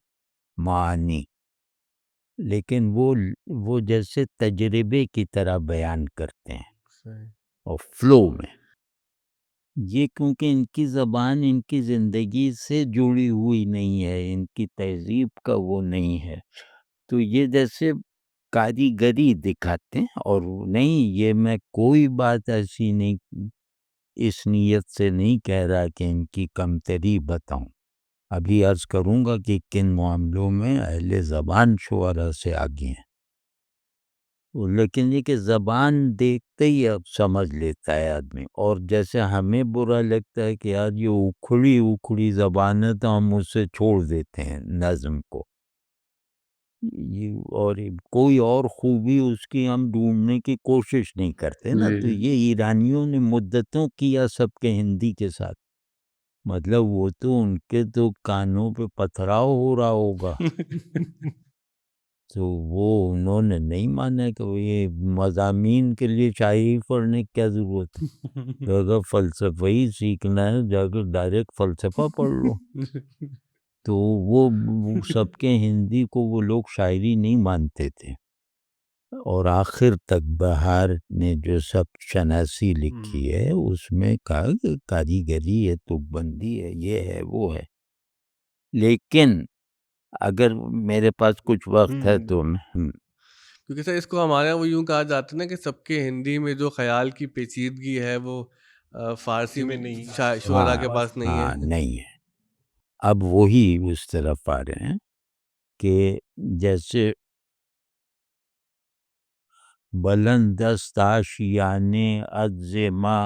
معانی، لیکن وہ جیسے تجربے کی طرح بیان کرتے ہیں اور فلو میں. یہ کیونکہ ان کی زبان ان کی زندگی سے جڑی ہوئی نہیں ہے، ان کی تہذیب کا وہ نہیں ہے، تو یہ جیسے کاریگری دکھاتے ہیں. اور نہیں، یہ میں کوئی بات ایسی نہیں اس نیت سے نہیں کہہ رہا کہ ان کی کمتری بتاؤں. ابھی عرض کروں گا کہ کن معاملوں میں اہل زبان شعراء سے آگے ہیں. لیکن یہ کہ زبان دیکھتے ہی اب سمجھ لیتا ہے آدمی. اور جیسے ہمیں برا لگتا ہے کہ یار یہ اکھڑی زبان ہے تو ہم اسے چھوڑ دیتے ہیں نظم کو، اور کوئی اور خوبی اس کی ہم ڈھونڈنے کی کوشش نہیں کرتے نا. تو یہ ایرانیوں نے مدتوں کیا سب کے ہندی کے ساتھ. مطلب وہ تو ان کے تو کانوں پہ پتھراؤ ہو رہا ہوگا. تو وہ انہوں نے نہیں مانا کہ یہ مضامین کے لیے شاعری پڑھنے کی کیا ضرورت ہے. اگر فلسفہ ہی سیکھنا ہے جا کے ڈائریکٹ فلسفہ پڑھ لو. تو وہ سب کے ہندی کو وہ لوگ شاعری نہیں مانتے تھے. اور آخر تک بہار نے جو سب شناسی لکھی ہے اس میں کہا کہ کاریگری ہے، تک بندی ہے، یہ ہے وہ ہے. لیکن اگر میرے پاس کچھ وقت ہے تو کیونکہ سر اس کو ہمارے یہاں وہ یوں کہا جاتا ہے نا کہ سب کے ہندی میں جو خیال کی پیچیدگی ہے وہ فارسی میں نہیں۔ شعراء ہاں کے پاس نہیں ہاں ہے۔ نہیں ہے. اب وہی اس طرف آ رہے ہیں کہ جیسے بلندست آشیان عجز ما،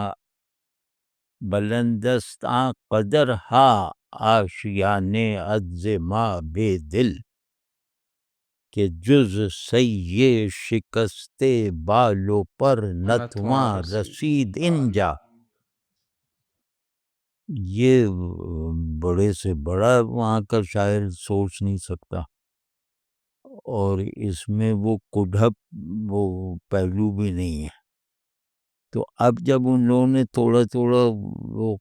بلندست قدر ہا آشیان عجز ما بے دل، کہ جز سی شکستے بالوں پر نتواں رسید انجا. یہ بڑے سے بڑا وہاں کا شاعر سوچ نہیں سکتا، اور اس میں وہ کڈھپ وہ پہلو بھی نہیں ہے. تو اب جب ان لوگوں نے تھوڑا تھوڑا وہ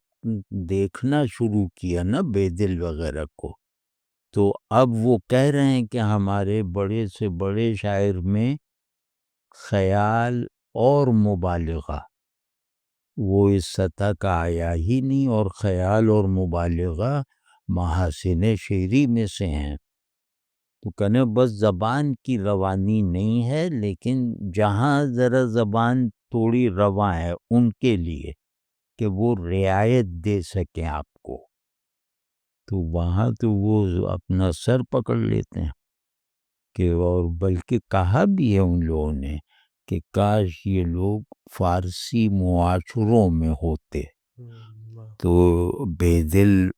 دیکھنا شروع کیا نا بے دل وغیرہ کو، تو اب وہ کہہ رہے ہیں کہ ہمارے بڑے سے بڑے شاعر میں خیال اور مبالغہ وہ اس سطح کا آیا ہی نہیں، اور خیال اور مبالغہ محاسن شعری میں سے ہیں. تو کہنے بس زبان کی روانی نہیں ہے، لیکن جہاں ذرا زبان تھوڑی رواں ہے ان کے لیے کہ وہ رعایت دے سکیں آپ کو، تو وہاں تو وہ اپنا سر پکڑ لیتے ہیں کہ، اور بلکہ کہا بھی ہے ان لوگوں نے کہ کاش یہ لوگ فارسی معاشروں میں ہوتے تو بے دل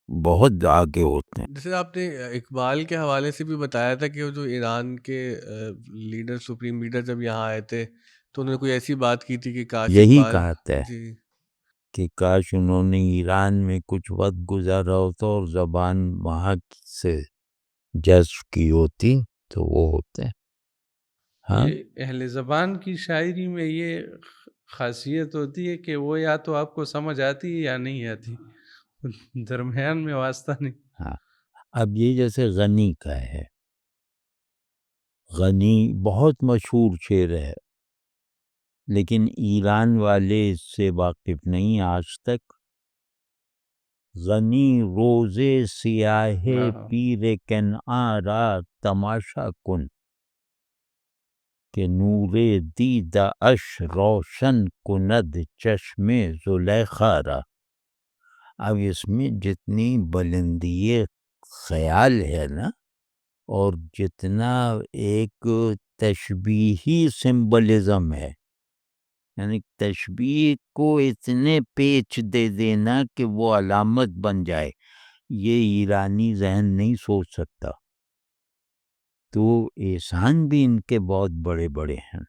بہت آگے ہوتے ہیں. جیسے آپ نے اقبال کے حوالے سے بھی بتایا تھا کہ وہ جو ایران کے لیڈر، سپریم لیڈر جب یہاں آئے تھے تو انہوں نے کوئی ایسی بات کی تھی کہ کاش یہی اقبال، کہتا ہے جی کہ کاش انہوں نے ایران میں کچھ وقت گزارا ہوتا اور زبان وہاں سے جذب کی ہوتی تو وہ ہوتے ہیں. ہاں یہ اہل زبان کی شاعری میں یہ خاصیت ہوتی ہے کہ وہ یا تو آپ کو سمجھ آتی ہے یا نہیں آتی، درمیان میں واسطہ نہیں. ہاں. اب یہ جیسے غنی کا ہے، غنی بہت مشہور شعر ہے، لیکن ایران والے اس سے واقف نہیں آج تک. غنی روزے سیاہ ہاں پیر کنعان را تماشا کن، کہ نور دیدہ اش روشن کند چشم زلیخا را. اب اس میں جتنی بلندی خیال ہے نا، اور جتنا ایک تشبیہی سمبلزم ہے، یعنی تشبیہ کو اتنے پیچ دے دینا کہ وہ علامت بن جائے، یہ ایرانی ذہن نہیں سوچ سکتا. تو احسان بھی ان کے بہت بڑے بڑے ہیں.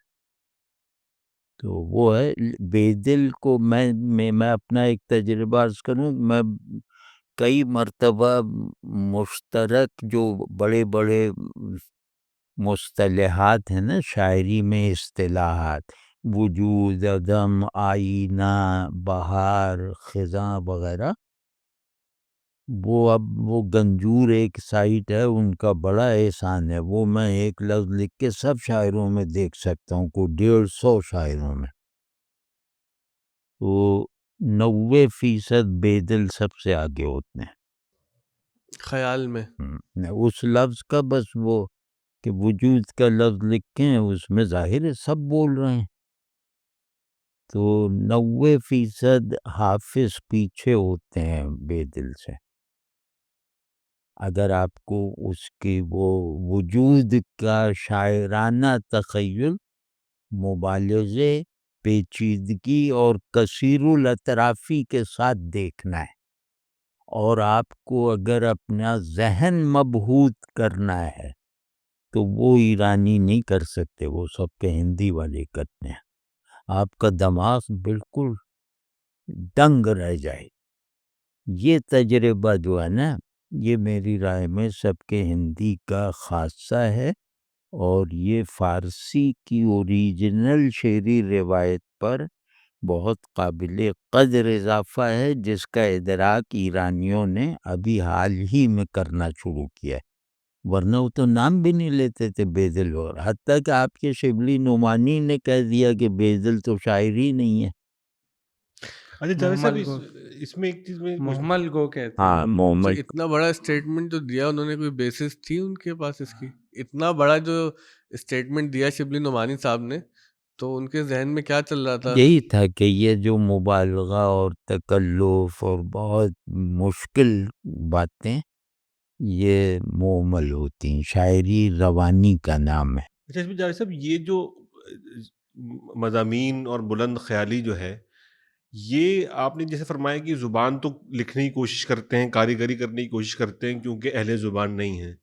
تو وہ ہے بے دل کو میں اپنا ایک تجربہ عرض کروں. میں کئی مرتبہ مشترک جو بڑے بڑے مصطلحات ہیں نا شاعری میں، اصطلاحات وجود، عدم، آئینہ، بہار، خزاں وغیرہ، وہ اب وہ گنجور ایک سائٹ ہے ان کا، بڑا احسان ہے. وہ میں ایک لفظ لکھ کے سب شاعروں میں دیکھ سکتا ہوں، کو 150 شاعروں میں. تو 90% بے دل سب سے آگے ہوتے ہیں خیال میں. اس لفظ کا. بس وہ کہ وجود کا لفظ لکھیں اس میں ظاہر ہے سب بول رہے ہیں، تو 90% حافظ پیچھے ہوتے ہیں بے دل سے. اگر آپ کو اس کی وہ وجود کا شاعرانہ تخیل، مبالغے، پیچیدگی اور کثیر الاطرافی کے ساتھ دیکھنا ہے، اور آپ کو اگر اپنا ذہن مبہوت کرنا ہے تو وہ ایرانی نہیں کر سکتے، وہ سب کے ہندی والے کرتے ہیں. آپ کا دماغ بالکل دنگ رہ جائے. یہ تجربہ جو ہے نا، یہ میری رائے میں سب کے ہندی کا خاصہ ہے، اور یہ فارسی کی اوریجنل شعری روایت پر بہت قابل قدر اضافہ ہے، جس کا ادراک ایرانیوں نے ابھی حال ہی میں کرنا شروع کیا ہے. ورنہ وہ تو نام بھی نہیں لیتے تھے بے دل، اور حتیٰ کہ آپ کے شبلی نعمانی نے کہہ دیا کہ بے دل تو شاعری نہیں ہے. اچھا جاوید صاحب، محمل گو، اس میں ایک چیز میں محمل گو کہتے ہیں. ہاں اچھا، محمد اتنا بڑا اسٹیٹمنٹ جو دیا انہوں نے، کوئی بیسس تھی ان کے پاس اس کی؟ اتنا بڑا جو اسٹیٹمنٹ دیا شبلی نعمانی صاحب نے، تو ان کے ذہن میں کیا چل رہا تھا؟ یہی تھا کہ یہ جو مبالغہ اور تکلف اور بہت مشکل باتیں یہ مومل ہوتی ہیں، شاعری روانی کا نام ہے۔ اچھا اس میں جاوید صاحب یہ جو مضامین اور بلند خیالی جو ہے، یہ آپ نے جیسے فرمایا کہ زبان تو لکھنے کی کوشش کرتے ہیں، کاریگری کرنے کی کوشش کرتے ہیں کیونکہ اہل زبان نہیں ہیں،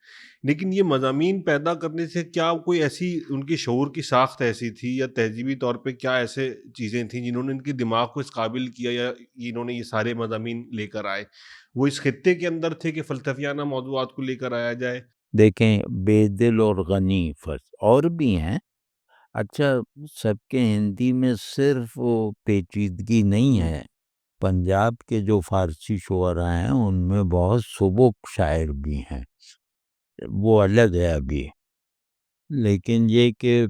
لیکن یہ مضامین پیدا کرنے سے کیا کوئی ایسی ان کی شعور کی ساخت ایسی تھی یا تہذیبی طور پہ کیا ایسے چیزیں تھیں جنہوں نے ان کے دماغ کو اس قابل کیا یا انہوں نے یہ سارے مضامین لے کر آئے؟ وہ اس خطے کے اندر تھے کہ فلسفیانہ موضوعات کو لے کر آیا جائے؟ دیکھیں بے دل اور غنی فرض اور بھی ہیں، اچھا سب کے ہندی میں صرف وہ پیچیدگی نہیں ہے، پنجاب کے جو فارسی شعراء ہیں ان میں بہت سبک شاعر بھی ہیں، وہ الگ ہے ابھی، لیکن یہ کہ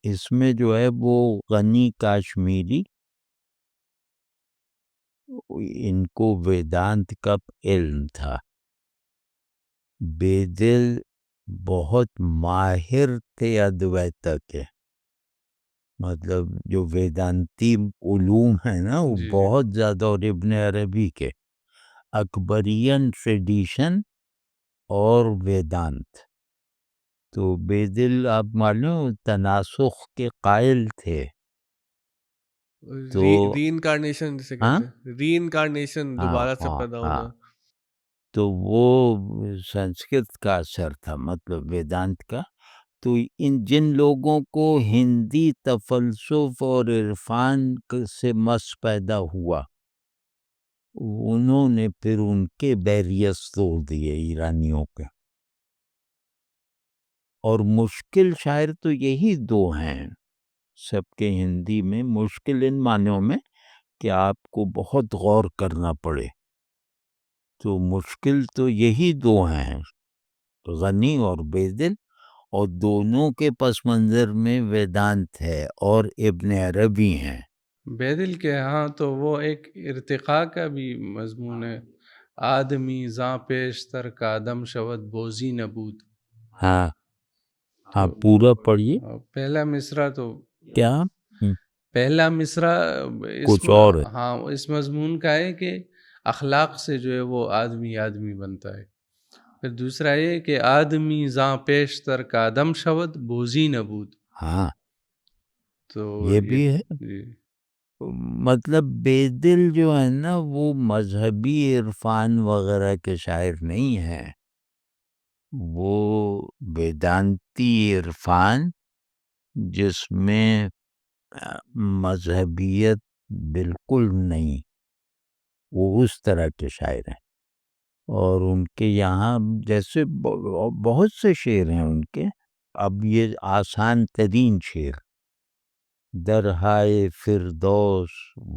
اس میں جو ہے وہ غنی کاشمیری ان کو ویدانت کا علم تھا، بے دل بہت ماہر تھے ادویتا کے، مطلب جو ویدانتی علوم ہیں نا وہ جی بہت زیادہ، اور ابن عربی کے اکبرین ٹریڈیشن اور ویدانت، تو بے دل آپ معلوم تناسخ کے قائل تھے، تو ری انکارنیشن جسے ہاں کہتے ہیں، ری انکارنیشن، ہاں دوبارہ سے ہاں پیدا ہاں ہونا۔ تو وہ سنسکرت کا اثر تھا، مطلب ویدانت کا، تو ان جن لوگوں کو ہندی تفلسف اور عرفان سے مس پیدا ہوا انہوں نے پھر ان کے بیریئس توڑ دیے ایرانیوں کے، اور مشکل شاعر تو یہی دو ہیں سب کے ہندی میں، مشکل ان معنوں میں کہ آپ کو بہت غور کرنا پڑے، تو مشکل تو یہی دو ہیں، غنی اور بے دل، اور دونوں کے پس منظر میں ویدانت ہے اور ابن عربی ہیں۔ بیدل کے ہاں تو وہ ایک ارتقاء کا بھی مضمون ہے، آدمی زاں پیشتر کادم شود بوزی نبود، ہاں ہاں تو پورا پڑھیے پہلا مصرع تو کیا پہلا مصرع کچھ اور ہے۔ ہاں اس مضمون کا ہے کہ اخلاق سے جو ہے وہ آدمی آدمی بنتا ہے، پھر دوسرا یہ کہ آدمی زاں پیشتر کادم شود بوزی نبود، ہاں تو یہ بھی ہے، جی مطلب بے دل جو ہے نا وہ مذہبی عرفان وغیرہ کے شاعر نہیں ہیں، وہ ویدانتی عرفان جس میں مذہبیت بالکل نہیں، وہ اس طرح کے شاعر ہیں، اور ان کے یہاں جیسے بہت سے شعر ہیں ان کے، اب یہ آسان ترین شعر، درہائے فردوس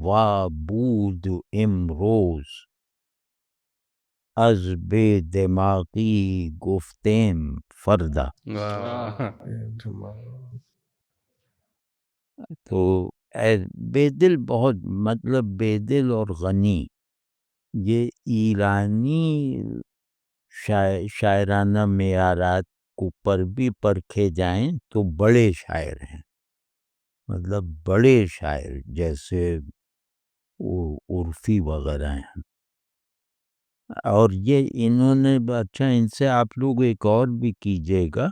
وا بود امروز از بے دماغی گفتیم فردا، تو بے دل بہت، مطلب بے دل اور غنی یہ ایرانی شاعرانہ معیارات کو پر بھی پرکھے جائیں تو بڑے شاعر ہیں، مطلب بڑے شاعر جیسے عرفی وغیرہ ہیں، اور یہ انہوں نے اچھا ان سے آپ لوگ ایک اور بھی کیجیے گا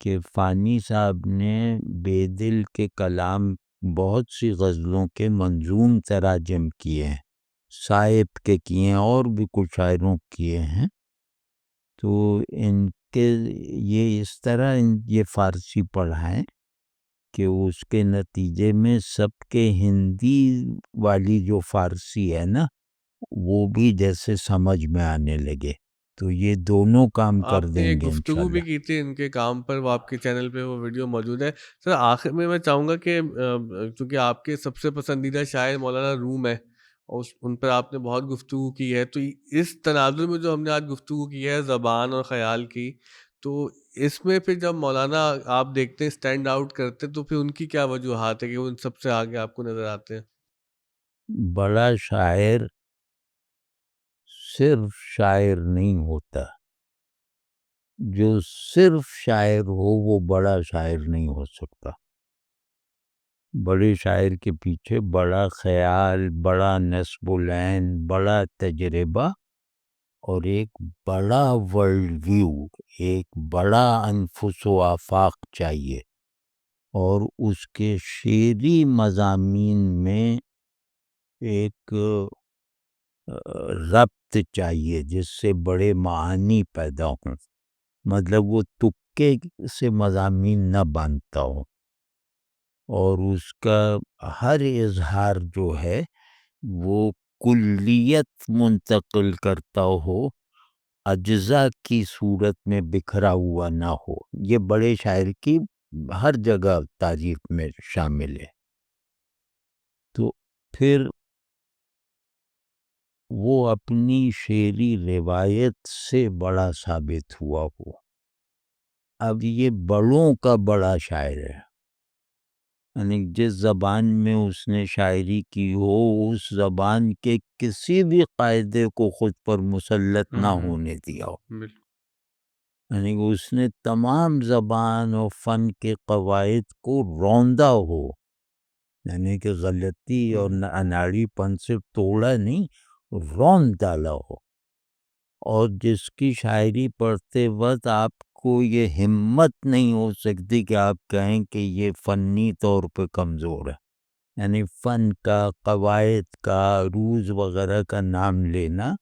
کہ فانی صاحب نے بے دل کے کلام بہت سی غزلوں کے منظوم تراجم کیے ہیں، صائب کے کیے ہیں اور بھی کچھ شاعروں کیے ہیں، تو ان کے یہ اس طرح یہ فارسی پڑھائیں کہ اس کے نتیجے میں سب کے ہندی والی جو فارسی ہے نا وہ بھی جیسے سمجھ میں آنے لگے، تو یہ دونوں کام آپ کر نے دیں ایک گے گفتگو بھی انشاءاللہ۔ کی تھی ان کے کام پر، وہ آپ کے چینل پہ وہ ویڈیو موجود ہے۔ سر آخر میں چاہوں گا کہ چونکہ آپ کے سب سے پسندیدہ شاعر مولانا روم ہے اور ان پر آپ نے بہت گفتگو کی ہے، تو اس تناظر میں جو ہم نے آج گفتگو کی ہے زبان اور خیال کی، تو اس میں پھر جب مولانا آپ دیکھتے ہیں اسٹینڈ آؤٹ کرتے تو پھر ان کی کیا وجوہات ہے کہ وہ ان سب سے آگے آپ کو نظر آتے ہیں؟ بڑا شاعر صرف شاعر نہیں ہوتا، جو صرف شاعر ہو وہ بڑا شاعر نہیں ہو سکتا. بڑے شاعر کے پیچھے بڑا خیال، بڑا نصب العین، بڑا تجربہ اور ایک بڑا ورلڈ ویو، ایک بڑا انفس و آفاق چاہیے، اور اس کے شعری مضامین میں ایک ربط چاہیے جس سے بڑے معانی پیدا ہوں. مطلب وہ تکے سے مضامین نہ باندھتا ہو، اور اس کا ہر اظہار جو ہے وہ کلیت منتقل کرتا ہو، اجزاء کی صورت میں بکھرا ہوا نہ ہو. یہ بڑے شاعر کی ہر جگہ تعریف میں شامل ہے. تو پھر وہ اپنی شعری روایت سے بڑا ثابت ہوا ہو. اب یہ بڑوں کا بڑا شاعر ہے، یعنی جس زبان میں اس نے شاعری کی ہو اس زبان کے کسی بھی قاعدے کو خود پر مسلط نہ ہونے دیا ہو. بالکل. یعنی اس نے تمام زبان و فن کے قواعد کو روندا ہو، یعنی کہ غلطی اور اناڑی پن سے توڑا نہیں، روند ڈالا ہو. اور جس کی شاعری پڑھتے وقت آپ کو یہ ہمت نہیں ہو سکتی کہ آپ کہیں کہ یہ فنی طور پہ کمزور ہے. یعنی فن کا، قواعد کا، عروض وغیرہ کا نام لینا،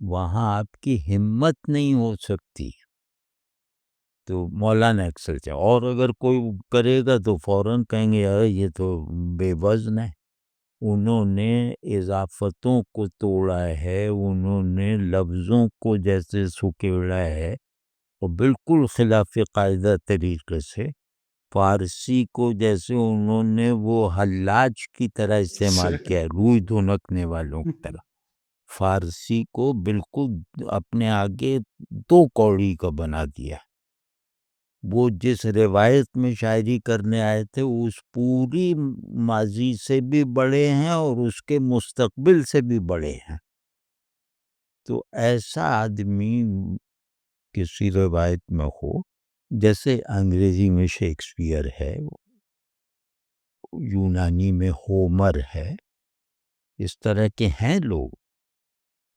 وہاں آپ کی ہمت نہیں ہو سکتی. تو مولانا اکثر چاہے، اور اگر کوئی کرے گا تو فوراً کہیں گے یار یہ تو بے وزن ہے. انہوں نے اضافتوں کو توڑا ہے، انہوں نے لفظوں کو جیسے سکیڑا ہے، اور بالکل خلاف قاعدہ طریقے سے. فارسی کو جیسے انہوں نے وہ حلاج کی طرح استعمال کیا ہے، روئی دھنکنے والوں کی طرح، فارسی کو بالکل اپنے آگے دو کوڑی کا بنا دیا. وہ جس روایت میں شاعری کرنے آئے تھے اس پوری ماضی سے بھی بڑے ہیں اور اس کے مستقبل سے بھی بڑے ہیں. تو ایسا آدمی کسی روایت میں ہو، جیسے انگریزی میں شیکسپیئر ہے، یونانی میں ہومر ہے، اس طرح کے ہیں لوگ.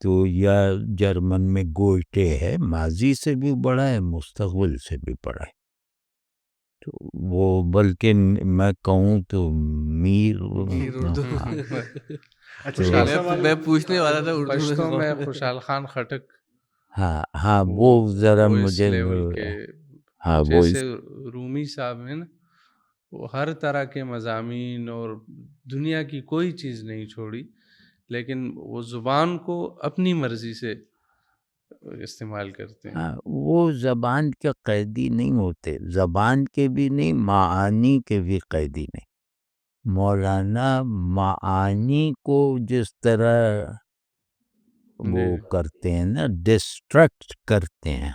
تو یا جرمن میں گوئٹے ہے، ماضی سے بھی بڑا ہے، مستقبل سے بھی بڑا ہے. تو وہ بلکہ میں کہوں تو میر اردو. اچھا میں پوچھنے والا تھا اردو پشتوں میں میں. خوشحال خان خٹک، ہاں وہ ذرا وہ اس مجھے لیول کے، ہاں وہ جیسے رومی صاحب ہیں نا، وہ ہر طرح کے مضامین اور دنیا کی کوئی چیز نہیں چھوڑی، لیکن وہ زبان کو اپنی مرضی سے استعمال کرتے ہیں. ہاں وہ زبان کے قیدی نہیں ہوتے، زبان کے بھی نہیں، معانی کے بھی قیدی نہیں. مولانا معانی کو جس طرح وہ کرتے ہیں نا، ڈسٹریکٹ کرتے ہیں،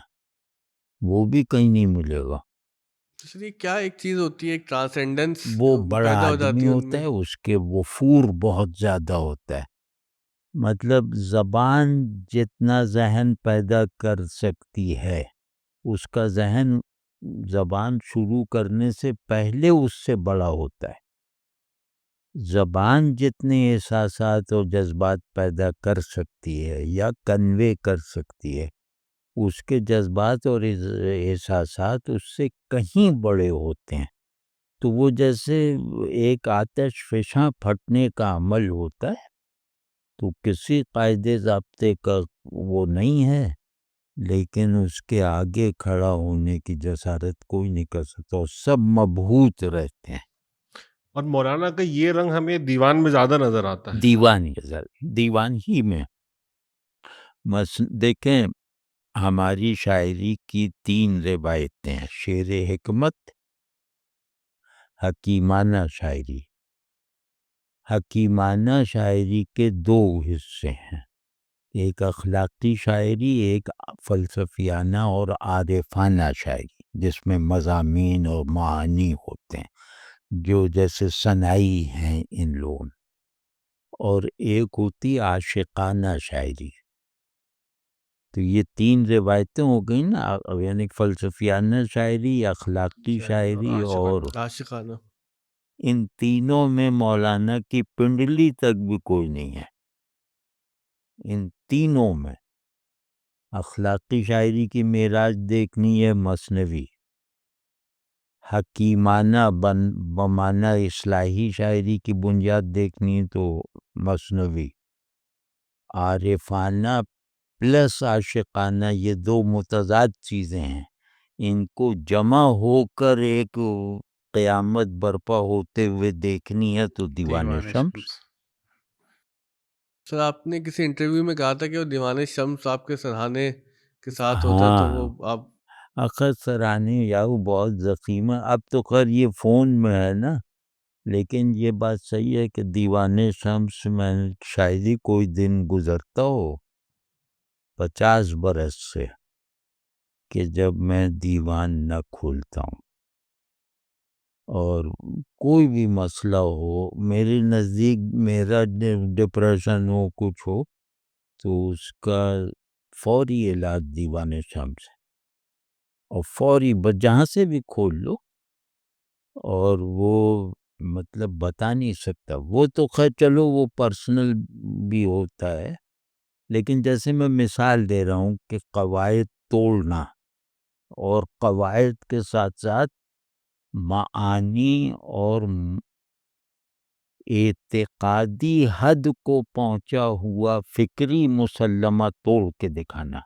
وہ بھی کہیں نہیں ملے گا. کیا ایک چیز ہوتی ہے، ایک ٹرانسینڈنس وہ بڑا پیدا ہو آدمی جاتی ہے ان ہوتا میں. ہے، اس کے وفور بہت زیادہ ہوتا ہے. مطلب زبان جتنا ذہن پیدا کر سکتی ہے، اس کا ذہن زبان شروع کرنے سے پہلے اس سے بڑا ہوتا ہے. زبان جتنے احساسات اور جذبات پیدا کر سکتی ہے یا کنوے کر سکتی ہے، اس کے جذبات اور احساسات اس سے کہیں بڑے ہوتے ہیں. تو وہ جیسے ایک آتش فشاں پھٹنے کا عمل ہوتا ہے، تو کسی قاعدے ضابطے کا وہ نہیں ہے، لیکن اس کے آگے کھڑا ہونے کی جسارت کوئی نہیں کر سکتا، اور سب مبہوت رہتے ہیں. اور مولانا کا یہ رنگ ہمیں دیوان میں زیادہ نظر آتا ہے. دیوان ہی میں دیکھیں، ہماری شاعری کی 3 روایتیں ہیں: شعر حکمت، حکیمانہ شاعری. حکیمانہ شاعری کے 2 حصے ہیں، ایک اخلاقی شاعری، ایک فلسفیانہ اور عارفانہ شاعری، جس میں مضامین اور معانی ہوتے ہیں، جو جیسے سنائی ہیں ان لوگوں. اور ایک ہوتی عاشقانہ شاعری. تو یہ 3 روایتیں ہو گئیں نا، یعنی فلسفیانہ شاعری، اخلاقی شاعری اور عاشقانہ. ان تینوں میں مولانا کی پنڈلی تک بھی کوئی نہیں ہے. ان تینوں میں اخلاقی شاعری کی معراج دیکھنی ہے مثنوی، حکیمانہ بمانہ اصلاحی شاعری کی بنیاد دیکھنی ہے تو مثنوی، عارفانہ پلس عاشقانہ یہ دو متضاد چیزیں ہیں، ان کو جمع ہو کر ایک قیامت برپا ہوتے ہوئے دیکھنی ہے تو دیوان شمس. سر آپ نے کسی انٹرویو میں کہا تھا کہ وہ دیوان شمس آپ کے سرہانے کے ساتھ ہوتا ہے، تو وہ آپ اخر سرانے یاو بہت ذخیمہ. اب تو خیر یہ فون میں ہے نا، لیکن یہ بات صحیح ہے کہ دیوان شمس میں شاید ہی کوئی دن گزرتا ہو 50 برس سے کہ جب میں دیوان نہ کھولتا ہوں، اور کوئی بھی مسئلہ ہو میرے نزدیک، میرا ڈپریشن ہو کچھ ہو تو اس کا فوری علاج دیوان شمس ہے، اور فوری جہاں سے بھی کھول لو. اور وہ مطلب بتا نہیں سکتا، وہ تو خیر چلو وہ پرسنل بھی ہوتا ہے، لیکن جیسے میں مثال دے رہا ہوں کہ قواعد توڑنا اور قواعد کے ساتھ ساتھ معانی اور اعتقادی حد کو پہنچا ہوا فکری مسلمہ توڑ کے دکھانا.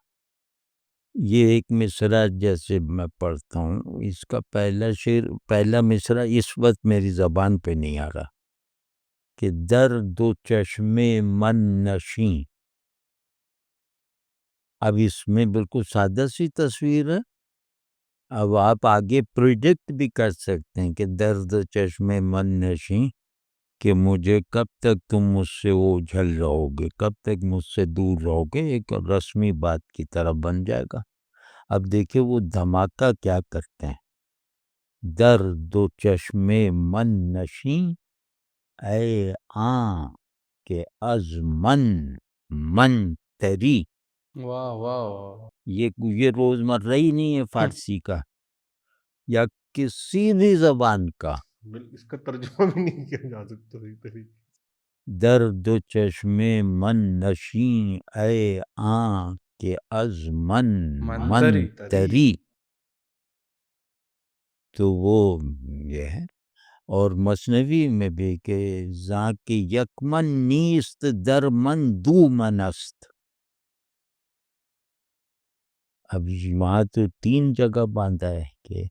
یہ ایک مصرع جیسے میں پڑھتا ہوں، اس کا پہلا مصرع اس وقت میری زبان پہ نہیں آ رہا، کہ در دو چشمے من نشیں. اب اس میں بالکل سادہ سی تصویر ہے، اب آپ آگے پریڈکٹ بھی کر سکتے ہیں کہ در دو چشمے من نشیں، کہ مجھے کب تک تم مجھ سے اوجھل رہو گے، کب تک مجھ سے دور رہو گے، ایک رسمی بات کی طرح بن جائے گا. اب دیکھیں وہ دھماکہ کیا کرتے ہیں، در دو چشمے من نشیں اے آن کہ از من تری. واہ واہ، یہ روزمرہ ہی نہیں ہے فارسی کا یا کسی بھی زبان کا. اس کا ترجمہ بھی نہیں کیا جا سکتا ایک طریقے. در دو چشمے من نشیں اے آن کہ از من تری. تو وہ یہ ہے. اور مثنوی میں بھی کہ زاں کے یک من نیست در من دو من است. اب وہاں تو 3 جگہ باندھا ہے کہ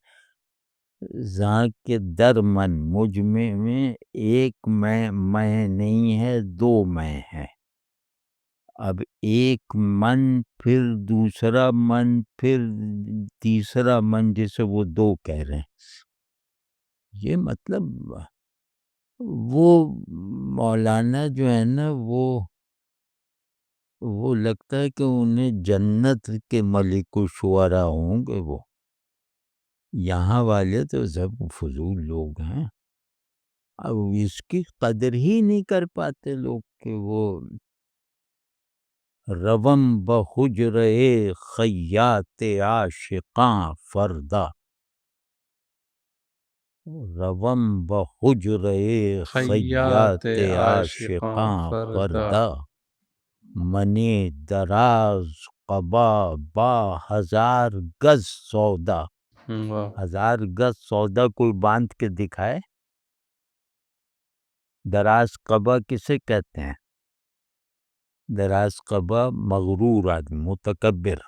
زاں کے در من، مجھ میں ایک میں نہیں ہے، 2 میں ہے. اب ایک من پھر دوسرا من پھر تیسرا من، جسے وہ 2 کہہ رہے ہیں. یہ مطلب وہ مولانا جو ہے نا وہ لگتا ہے کہ انہیں جنت کے ملک الشعراء ہوں گے. وہ یہاں والے تو سب فضول لوگ ہیں، اب اس کی قدر ہی نہیں کر پاتے لوگ کہ وہ روم بحجرے خیات عاشقاں فردا، روم بحجرے خیات عاشقاں فردا، منی دراز قبا با 1000 گز سودا. 1000 گز سودا کوئی باندھ کے دکھائے. دراز قبا کسے کہتے ہیں؟ دراز قبا مغرور آدمی، متکبر.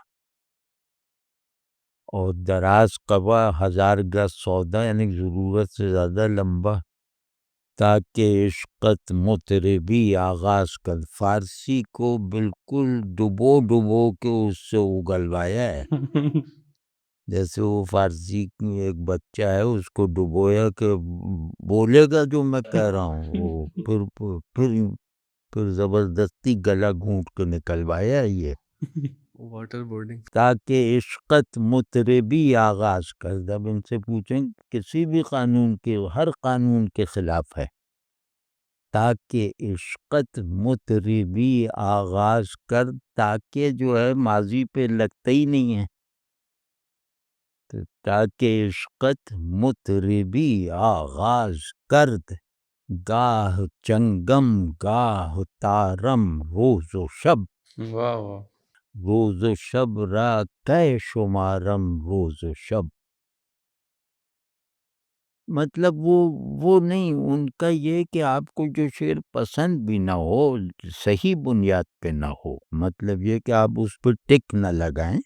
اور دراز قبا 1000 گز سودا یعنی ضرورت سے زیادہ لمبا، تاکہ عشقت مطربی آغاز کر. فارسی کو بالکل ڈبو کے اس سے اگلوایا ہے. جیسے وہ فارسی ایک بچہ ہے، اس کو ڈبویا کہ بولے گا جو میں کہہ رہا ہوں، وہ پھر زبردستی گلا گھونٹ کے نکلوایا ہے یہ. Water boarding. تاکہ عشقت مطربی آغاز کر. جب ان سے پوچھیں کسی بھی قانون کے، ہر قانون کے خلاف ہے تاکہ عشقت مطربی آغاز کر، تاکہ جو ہے ماضی پہ لگتا ہی نہیں ہے، تو تاکہ عشقت مطربی آغاز کرد، گاہ چنگم گاہ تارم روز و شب، واہ واہ، روز و شب را کہ شمارم روز و شب. مطلب وہ نہیں، ان کا یہ کہ آپ کو جو شعر پسند بھی نہ ہو، صحیح بنیاد پہ نہ ہو، مطلب یہ کہ آپ اس پہ ٹک نہ لگائیں،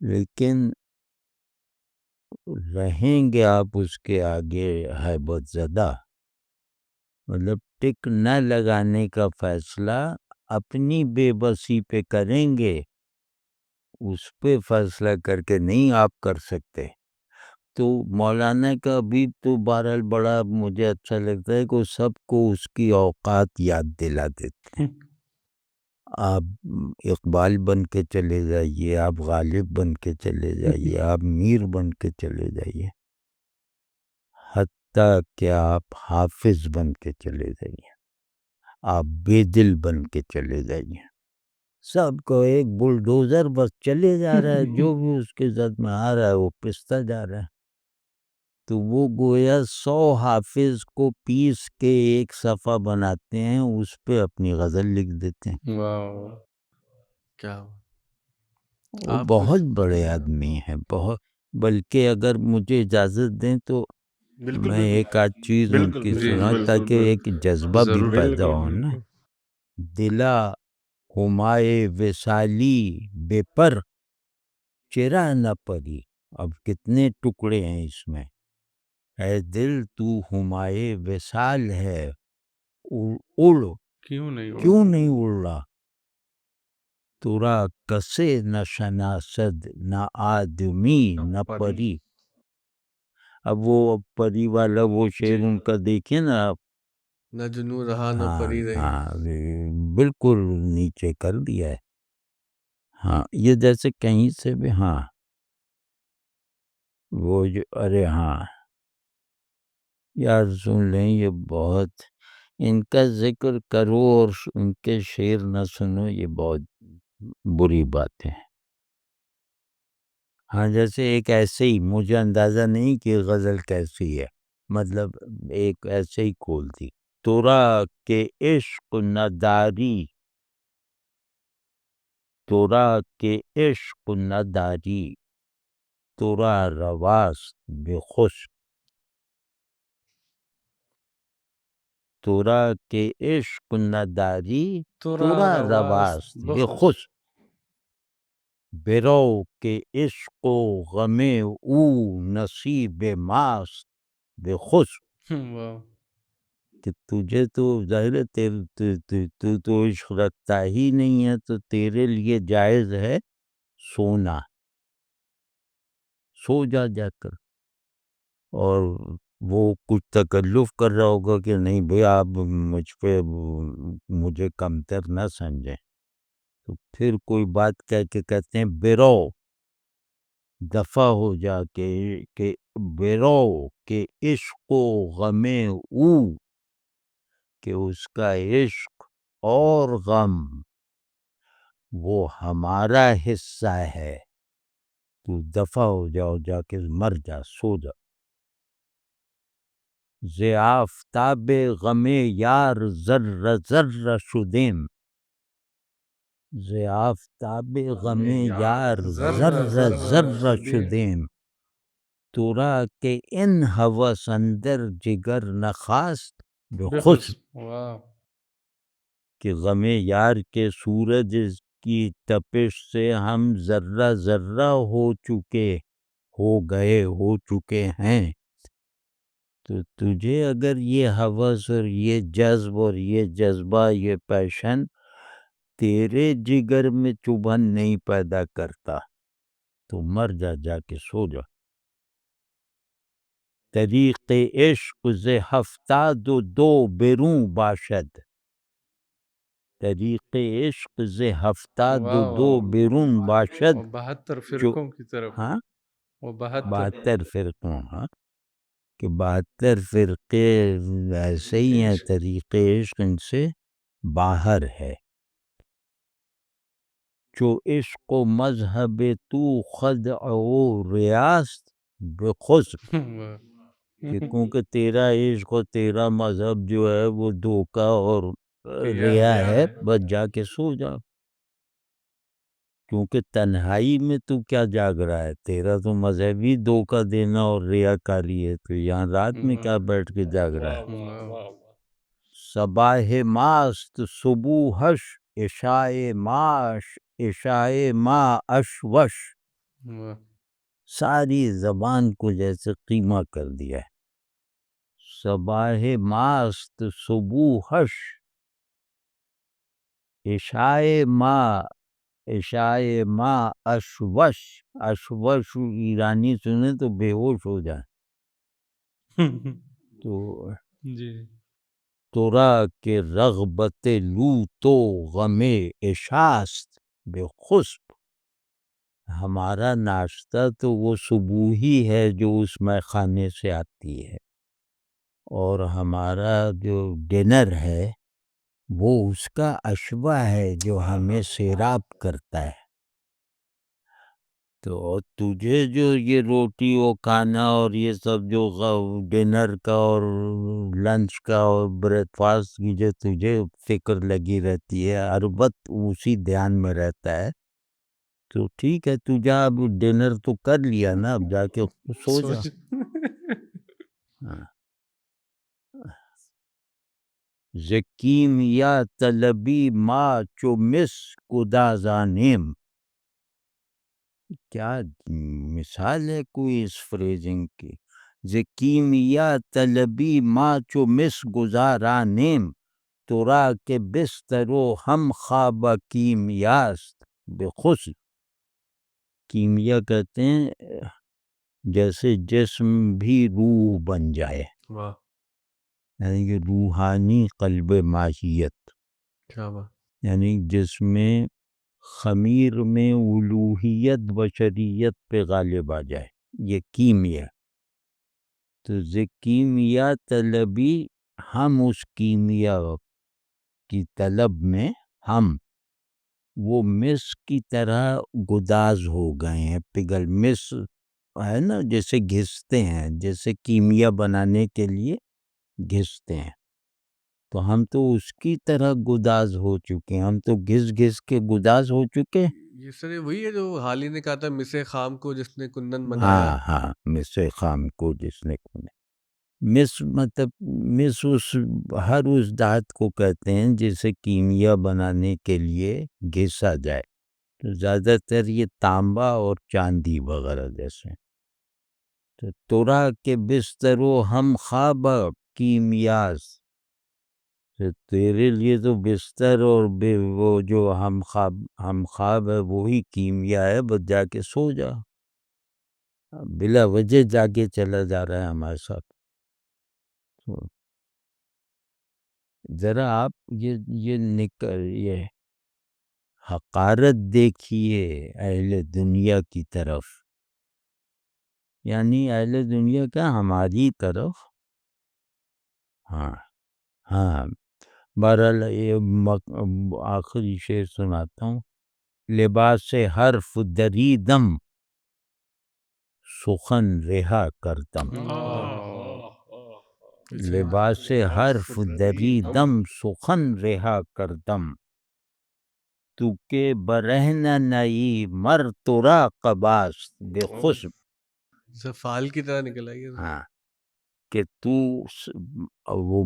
لیکن رہیں گے آپ اس کے آگے ہیبت زدہ. مطلب ٹک نہ لگانے کا فیصلہ اپنی بے بسی پہ کریں گے، اس پہ فیصلہ کر کے نہیں آپ کر سکتے. تو مولانا کا بھی تو بہرحال بڑا مجھے اچھا لگتا ہے کہ وہ سب کو اس کی اوقات یاد دلا دیتے ہیں. آپ اقبال بن کے چلے جائیے، آپ غالب بن کے چلے جائیے، آپ میر بن کے چلے جائیے، حتیٰ کہ آپ حافظ بن کے چلے جائیے، آپ بے دل بن کے چلے جائیے، سب کو ایک بلڈوزر بس چلے جا رہا ہے، جو بھی اس کے زد میں آ رہا ہے وہ پستا جا رہا ہے. تو وہ گویا 100 حافظ کو پیس کے ایک صفحہ بناتے ہیں، اس پہ اپنی غزل لکھ دیتے ہیں. واہ، کیا وہ آپ بہت کچھ بڑے آدمی ہیں، بہت. بلکہ اگر مجھے اجازت دیں تو بالکل میں ایک آدھ چیز ان بالکل کی جی سنا بالکل تاکہ ایک جذبہ بھی ضرور، پیدا بالکل ہو نا. بالکل. دلا ہمائے وصالی بے پر چرا نہ پری. اب کتنے ٹکڑے ہیں اس میں. اے دل تو ہمائے وصال ہے، اڑ کیوں نہیں اڑا؟ کیوں نہیں اڑ رہا. تورا کسے نہ شناسد، نہ آدمی نہ پری. اب وہ پری والا وہ شعر ان کا دیکھیں نا آپ. نہ جنوں رہا نہ ہاں پری رہی. ہاں، بالکل نیچے کر دیا ہے. ہاں، یہ جیسے کہیں سے بھی، ہاں وہ جو، ارے ہاں یار سن لیں، یہ بہت، ان کا ذکر کرو اور ان کے شعر نہ سنو، یہ بہت بری بات ہے. ہاں، جیسے ایک ایسے ہی، مجھے اندازہ نہیں کہ غزل کیسی ہے، مطلب ایک ایسے ہی کھول تھی. تورا کہ عشق نہ داری، تورا کہ عشق نہ داری، تورا رواست بے خوش. تورا کہ عشق نہ داری، تورا رواست بے خوش. برو کہ عشق و غم او نصیب ماست بے خوش. واہ، کہ تجھے تو ظاہر ہے تو عشق رکھتا ہی نہیں ہے، تو تیرے لیے جائز ہے سونا. سو جا کر. اور وہ کچھ تکلف کر رہا ہوگا کہ نہیں بھئی آپ مجھ پہ مجھے کمتر نہ سمجھیں، تو پھر کوئی بات کہہ کے کہتے ہیں برو، دفع ہو جا کے، کہ برو کہ عشق و غم او، کہ اس کا عشق اور غم وہ ہمارا حصہ ہے. تو دفع ہو جاؤ، جا کے مر جا، سو جا. ز آفتاب غم یار ذرہ ذرہ شدیم، ز آفتاب غم یار ذرہ ذرہ شدیم. تورا کہ ان ہوس اندر جگر نخواست بے خوش. واہ، کہ غم یار کے سورج کی تپش سے ہم ذرہ ذرہ ہو چکے، ہو گئے، ہو چکے ہیں. تو تجھے اگر یہ ہوس اور یہ جذب اور یہ جذبہ، یہ پیشن تیرے جگر میں چبھن نہیں پیدا کرتا، تو مر جا، جا کے سو جا. طریق عشق ز ہفتاد و دو بیروں باشد، طریق عشق ز ہفتاد و واہ دو واہ، بیرون باشد. اور 72 جو، فرقوں کی طرف، ہاں، وہ 72. 72 فرقوں، ہاں. کہ 72 فرقے ایسے ہی ہیں، طریق عشق ان سے باہر ہے. جو عشق و مذہب تو خدع و ریاست بخسب، کہ کیونکہ تیرا عشق اور تیرا مذہب جو ہے وہ دھوکہ اور ریا ہے، بس جا کے سو جا. کیونکہ تنہائی میں تو کیا جاگ رہا ہے، تیرا تو مذہبی دھوکہ دینا اور ریاکاری ہے، تو یہاں رات میں کیا بیٹھ کے جاگ رہا ہے. صباح ماست صبوحش عشاء معاش عشاء ما اشوش. ساری زبان کو جیسے قیمہ کر دیا ہے. صباح ماست صبوحش عشاء ما اشوش. اشوش ایرانی سنے تو بے ہوش ہو جائے. تو جی تورا کے رغبت لوت و غم عشاست بے خسب. ہمارا ناشتہ تو وہ صبوحی ہے جو اس میں خانے سے آتی ہے، اور ہمارا جو ڈنر ہے وہ اس کا اشوا ہے جو ہمیں سیراب کرتا ہے. تو تجھے جو یہ روٹی و کھانا اور یہ سب جو ڈنر کا اور لنچ کا اور بریک فاسٹ کی جو تجھے فکر لگی رہتی ہے، ہر وقت اسی دھیان میں رہتا ہے، تو ٹھیک ہے، تو جا اب ڈنر تو کر لیا نا، اب جا کے سو جا. ہاں. زکیم یا طلبی ما چو مس گدازانیم. کیا مثال ہے کوئی اس فریزنگ کی. زکیم یا طلبی ما چو مس گزارانیم تورا کے بستر و ہم خواب کیمیاست بخسب. کیمیا کہتے ہیں جیسے جسم بھی روح بن جائے، واہ یعنی کہ روحانی قلب ماہیت، کیا بات. یعنی جس میں خمیر میں الوہیت بشریت پہ غالب آ جائے، یہ کیمیا. تو کیمیا طلبی، ہم اس کیمیا کی طلب میں ہم وہ مس کی طرح گداز ہو گئے ہیں. پگھل مس ہے نا، جیسے گھستے ہیں، جیسے کیمیا بنانے کے لیے گھستے ہیں، تو ہم تو اس کی طرح گداز ہو چکے ہیں، ہم تو گھس گھس کے گداز ہو چکے ہیں. یہ سر وہی ہے جو حال ہی نے کہا تھا، مسے خام کو جس نے کنن بنایا. ہاں ہاں، مس خام کو جس نے مس مطلب مس اس ہر اس دھات کو کہتے ہیں جسے کیمیا بنانے کے لیے گھسا جائے. تو زیادہ تر یہ تانبا اور چاندی وغیرہ جیسے. تو تورا کے بستر و ہم خواب کیمیاز، تو تیرے لیے تو بستر اور وہ جو ہم خواب ہے وہی کیمیا ہے، بس جا کے سو جا. بلا وجہ جاگے چلا جا رہا ہے ہمارے ساتھ. ذرا آپ یہ حقارت دیکھیے اہل دنیا کی طرف، یعنی اہل دنیا کا ہماری طرف. ہاں ہاں. بہرحال یہ آخری شعر سناتا ہوں. لباس حرف دریدم سخن رہا کردم. لباس حرف دریدم سخن رہا کردم تو کہ برہنہ نئی مر ترا قباست بے خسب. فال کی طرح نکل آئی. ہاں، کہ تو وہ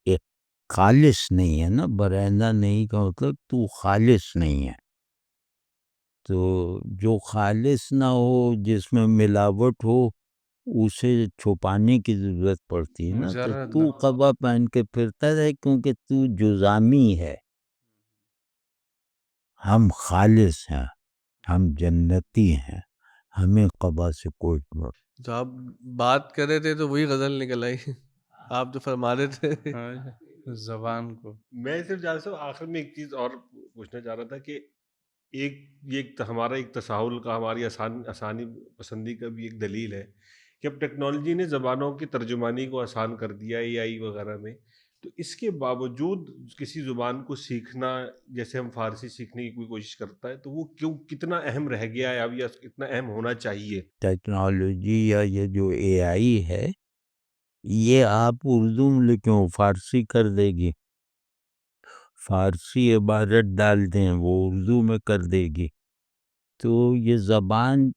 ایک خالص نہیں ہے نا، برہنہ نہیں کا مطلب تو خالص نہیں ہے. تو جو خالص نہ ہو، جس میں ملاوٹ ہو، اسے چھپانے کی ضرورت پڑتی ہے نا. تو قبا پہن کے پھرتا ہے کیونکہ تو جزامی ہے. ہم خالص ہیں، ہم جنتی ہیں، ہمیں قبا سے کوئی جو آپ بات کر رہے تھے تو وہی غزل نکل آئی آپ جو فرما رہے تھے زبان کو. میں صرف جان سے آخر میں ایک چیز اور پوچھنا چاہ رہا تھا کہ ہمارا ایک تساہل کا، ہماری آسانی پسندی کا بھی ایک دلیل ہے کہ اب ٹیکنالوجی نے زبانوں کی ترجمانی کو آسان کر دیا AI وغیرہ میں، تو اس کے باوجود کسی زبان کو سیکھنا، جیسے ہم فارسی سیکھنے کی کوئی کوشش کرتا ہے، تو وہ کیوں کتنا اہم رہ گیا ہے اب، یا اتنا اہم ہونا چاہیے؟ ٹیکنالوجی یا یہ جو AI ہے، یہ آپ اردو میں لکھیں فارسی کر دے گی، فارسی عبارت ڈال دیں وہ اردو میں کر دے گی. تو یہ زبان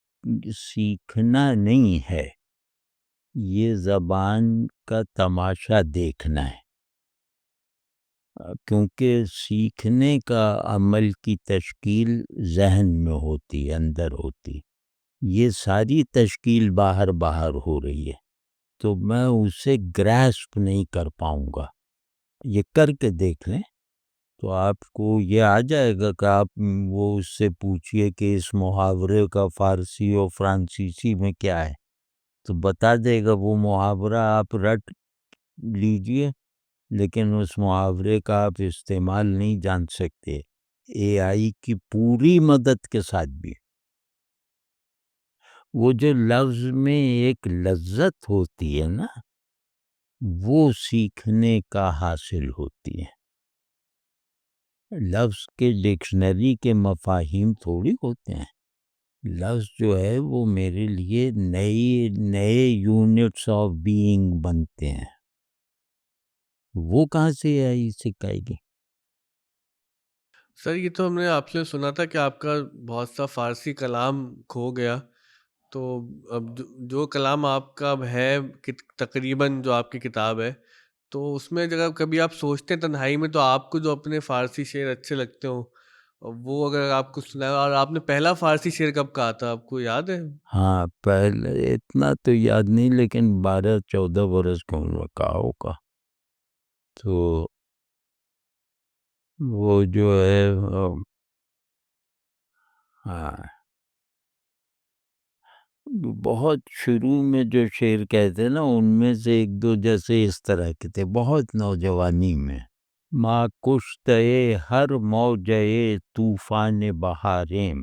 سیکھنا نہیں ہے، یہ زبان کا تماشا دیکھنا ہے، کیونکہ سیکھنے کا عمل کی تشکیل ذہن میں ہوتی، اندر ہوتی، یہ ساری تشکیل باہر ہو رہی ہے، تو میں اسے گراسپ نہیں کر پاؤں گا. یہ کر کے دیکھ لیں تو آپ کو یہ آ جائے گا کہ آپ وہ اس سے پوچھئے کہ اس محاورے کا فارسی اور فرانسیسی میں کیا ہے، تو بتا دے گا. وہ محاورہ آپ رٹ لیجئے، لیکن اس محاورے کا آپ استعمال نہیں جان سکتے AI کی پوری مدد کے ساتھ بھی. وہ جو لفظ میں ایک لذت ہوتی ہے نا، وہ سیکھنے کا حاصل ہوتی ہے. لفظ کے ڈکشنری کے مفاہیم تھوڑی ہوتے ہیں، لفظ جو ہے وہ میرے لیے نئے یونٹس آف بینگ بنتے ہیں. وہ کہاں سے AI سکھائے گی؟ سر یہ تو ہم نے آپ سے سنا تھا کہ آپ کا بہت سا فارسی کلام کھو گیا، تو اب جو کلام آپ کا اب ہے تقریباً جو آپ کی کتاب ہے، تو اس میں جگہ کبھی آپ سوچتے ہیں تنہائی میں، تو آپ کو جو اپنے فارسی شعر اچھے لگتے ہوں وہ اگر آپ کو سنا، اور آپ نے پہلا فارسی شعر کب کہا تھا آپ کو یاد ہے؟ ہاں، پہلے اتنا تو یاد نہیں، لیکن 12-14 برس کا عمر میں کہا ہوگا. تو وہ جو ہے ہاں، بہت شروع میں جو شعر کہتے نا، ان میں سے ایک دو جیسے اس طرح کے تھے بہت نوجوانی میں. ماں کشتہ ہر موجے طوفان بہاریں،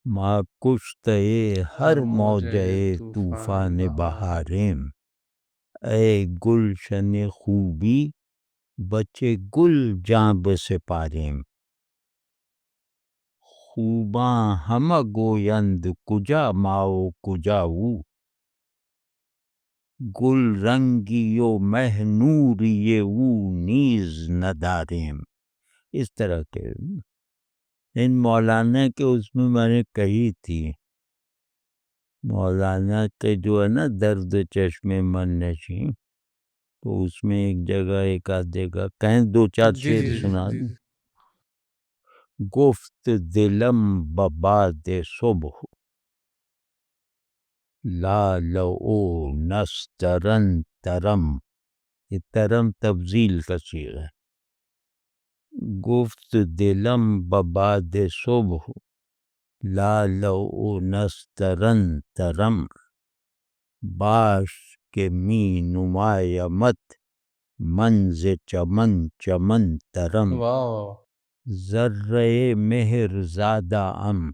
ماں کشتہ ہر موجے طوفان بہاریں، اے گلشن خوبی بچے گل جاں بسپاریں، خوباں ہمہ گویند کجا ماؤ کجا او، گل رنگی و مہ نوری او نیز نداریں. اس طرح کے ان مولانا کے اس میں نے کہی تھی، مولانا کے جو ہے نا درد چشم من نشیں، تو اس میں ایک جگہ ایک آدھ جگہ کہیں دو چار جی شعر جی جی سنا جی دیں. جی۔ گفت دلم بباد صبح لالو نسترن ترم، یہ ترم تبذیل کا صیغہ ہے. گفت دلم بباد صبح لالو نسترن ترم، باش کہ می نمایمت منز چمن چمن ترم، واو، ذرہ مہر زادہ ام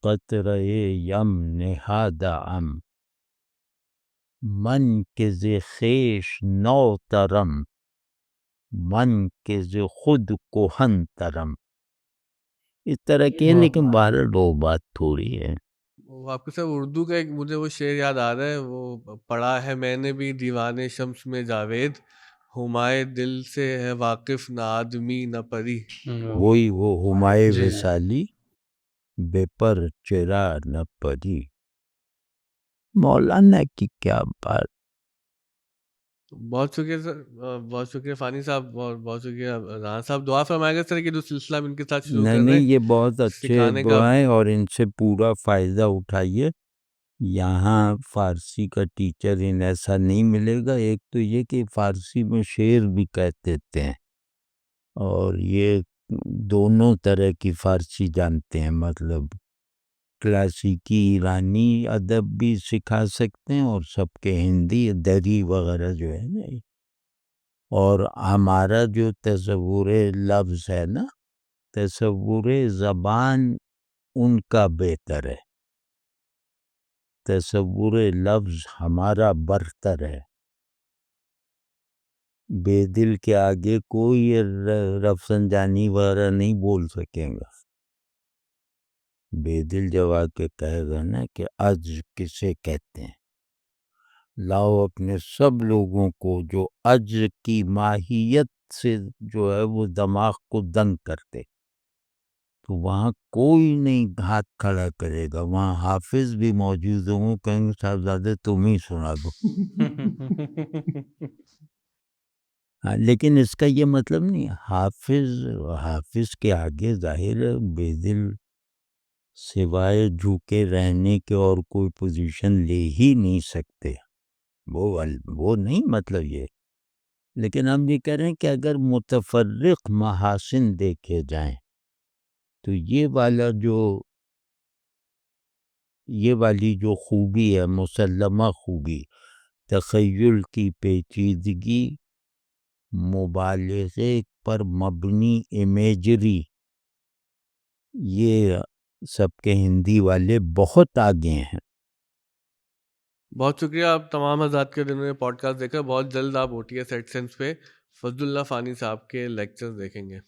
قطرہ یم نہادہ ام، من کہ ز خویش نو ترم من کہ ز خود کہن ترم. اس طرح کی ہے، لیکن بہرحال وہ بات تھوڑی ہے. وہ آپ کے ساتھ اردو کا ایک مجھے وہ شعر یاد آ رہا ہے، وہ پڑھا ہے میں نے بھی دیوان شمس میں جاوید، ہمائے دل سے ہے واقف نہ آدمی نہ پری. وہی وہ ہمائے جی وصالی بے پر چرا نہ پری. مولانا کی کیا بات. بہت شکریہ سر، بہت شکریہ فانی صاحب، اور بہت شکریہ رانا صاحب. دعا فرمائے گا سر کہ جو سلسلہ ہم ان کے ساتھ شروع کر رہے نہیں، ہیں یہ بہت اچھے سکھانے کا. دعائیں، اور ان سے پورا فائدہ اٹھائیے. یہاں فارسی کا ٹیچر ان ایسا نہیں ملے گا. ایک تو یہ کہ فارسی میں شعر بھی کہتے ہیں، اور یہ دونوں طرح کی فارسی جانتے ہیں، مطلب کلاسیکی ایرانی ادب بھی سکھا سکتے ہیں، اور سب کے ہندی دری وغیرہ جو ہے نا. اور ہمارا جو تصور لفظ ہے نا، تصور زبان ان کا بہتر ہے. تصور لفظ ہمارا برتر ہے، بے دل کے آگے کوئی رفسنجانی وغیرہ نہیں بول سکیں گا. بے دل جب آ کے کہے گا نا کہ عجز کسے کہتے ہیں، لاؤ اپنے سب لوگوں کو جو عجز کی ماہیت سے جو ہے وہ دماغ کو دنگ کرتے، تو وہاں کوئی نہیں ہاتھ کھڑا کرے گا. وہاں حافظ بھی موجود ہوں گے، کہیں گے صاحبزادے تم ہی سنا دو. لیکن اس کا یہ مطلب نہیں، حافظ کے آگے ظاہر ہے بے دل سوائے جھوکے رہنے کے اور کوئی پوزیشن لے ہی نہیں سکتے. وہ نہیں مطلب یہ. لیکن ہم یہ کہہ رہے ہیں کہ اگر متفرق محاسن دیکھے جائیں تو یہ والی جو خوبی ہے، مسلمہ خوبی، تخیل کی پیچیدگی، مبالغے پر مبنی امیجری، یہ سب کے ہندی والے بہت آگے ہیں. بہت شکریہ آپ تمام حضرات کے جنہوں نے پوڈ کاسٹ دیکھا. بہت جلد آپ OTS ایڈسنس پہ فضل اللہ فانی صاحب کے لیکچرز دیکھیں گے.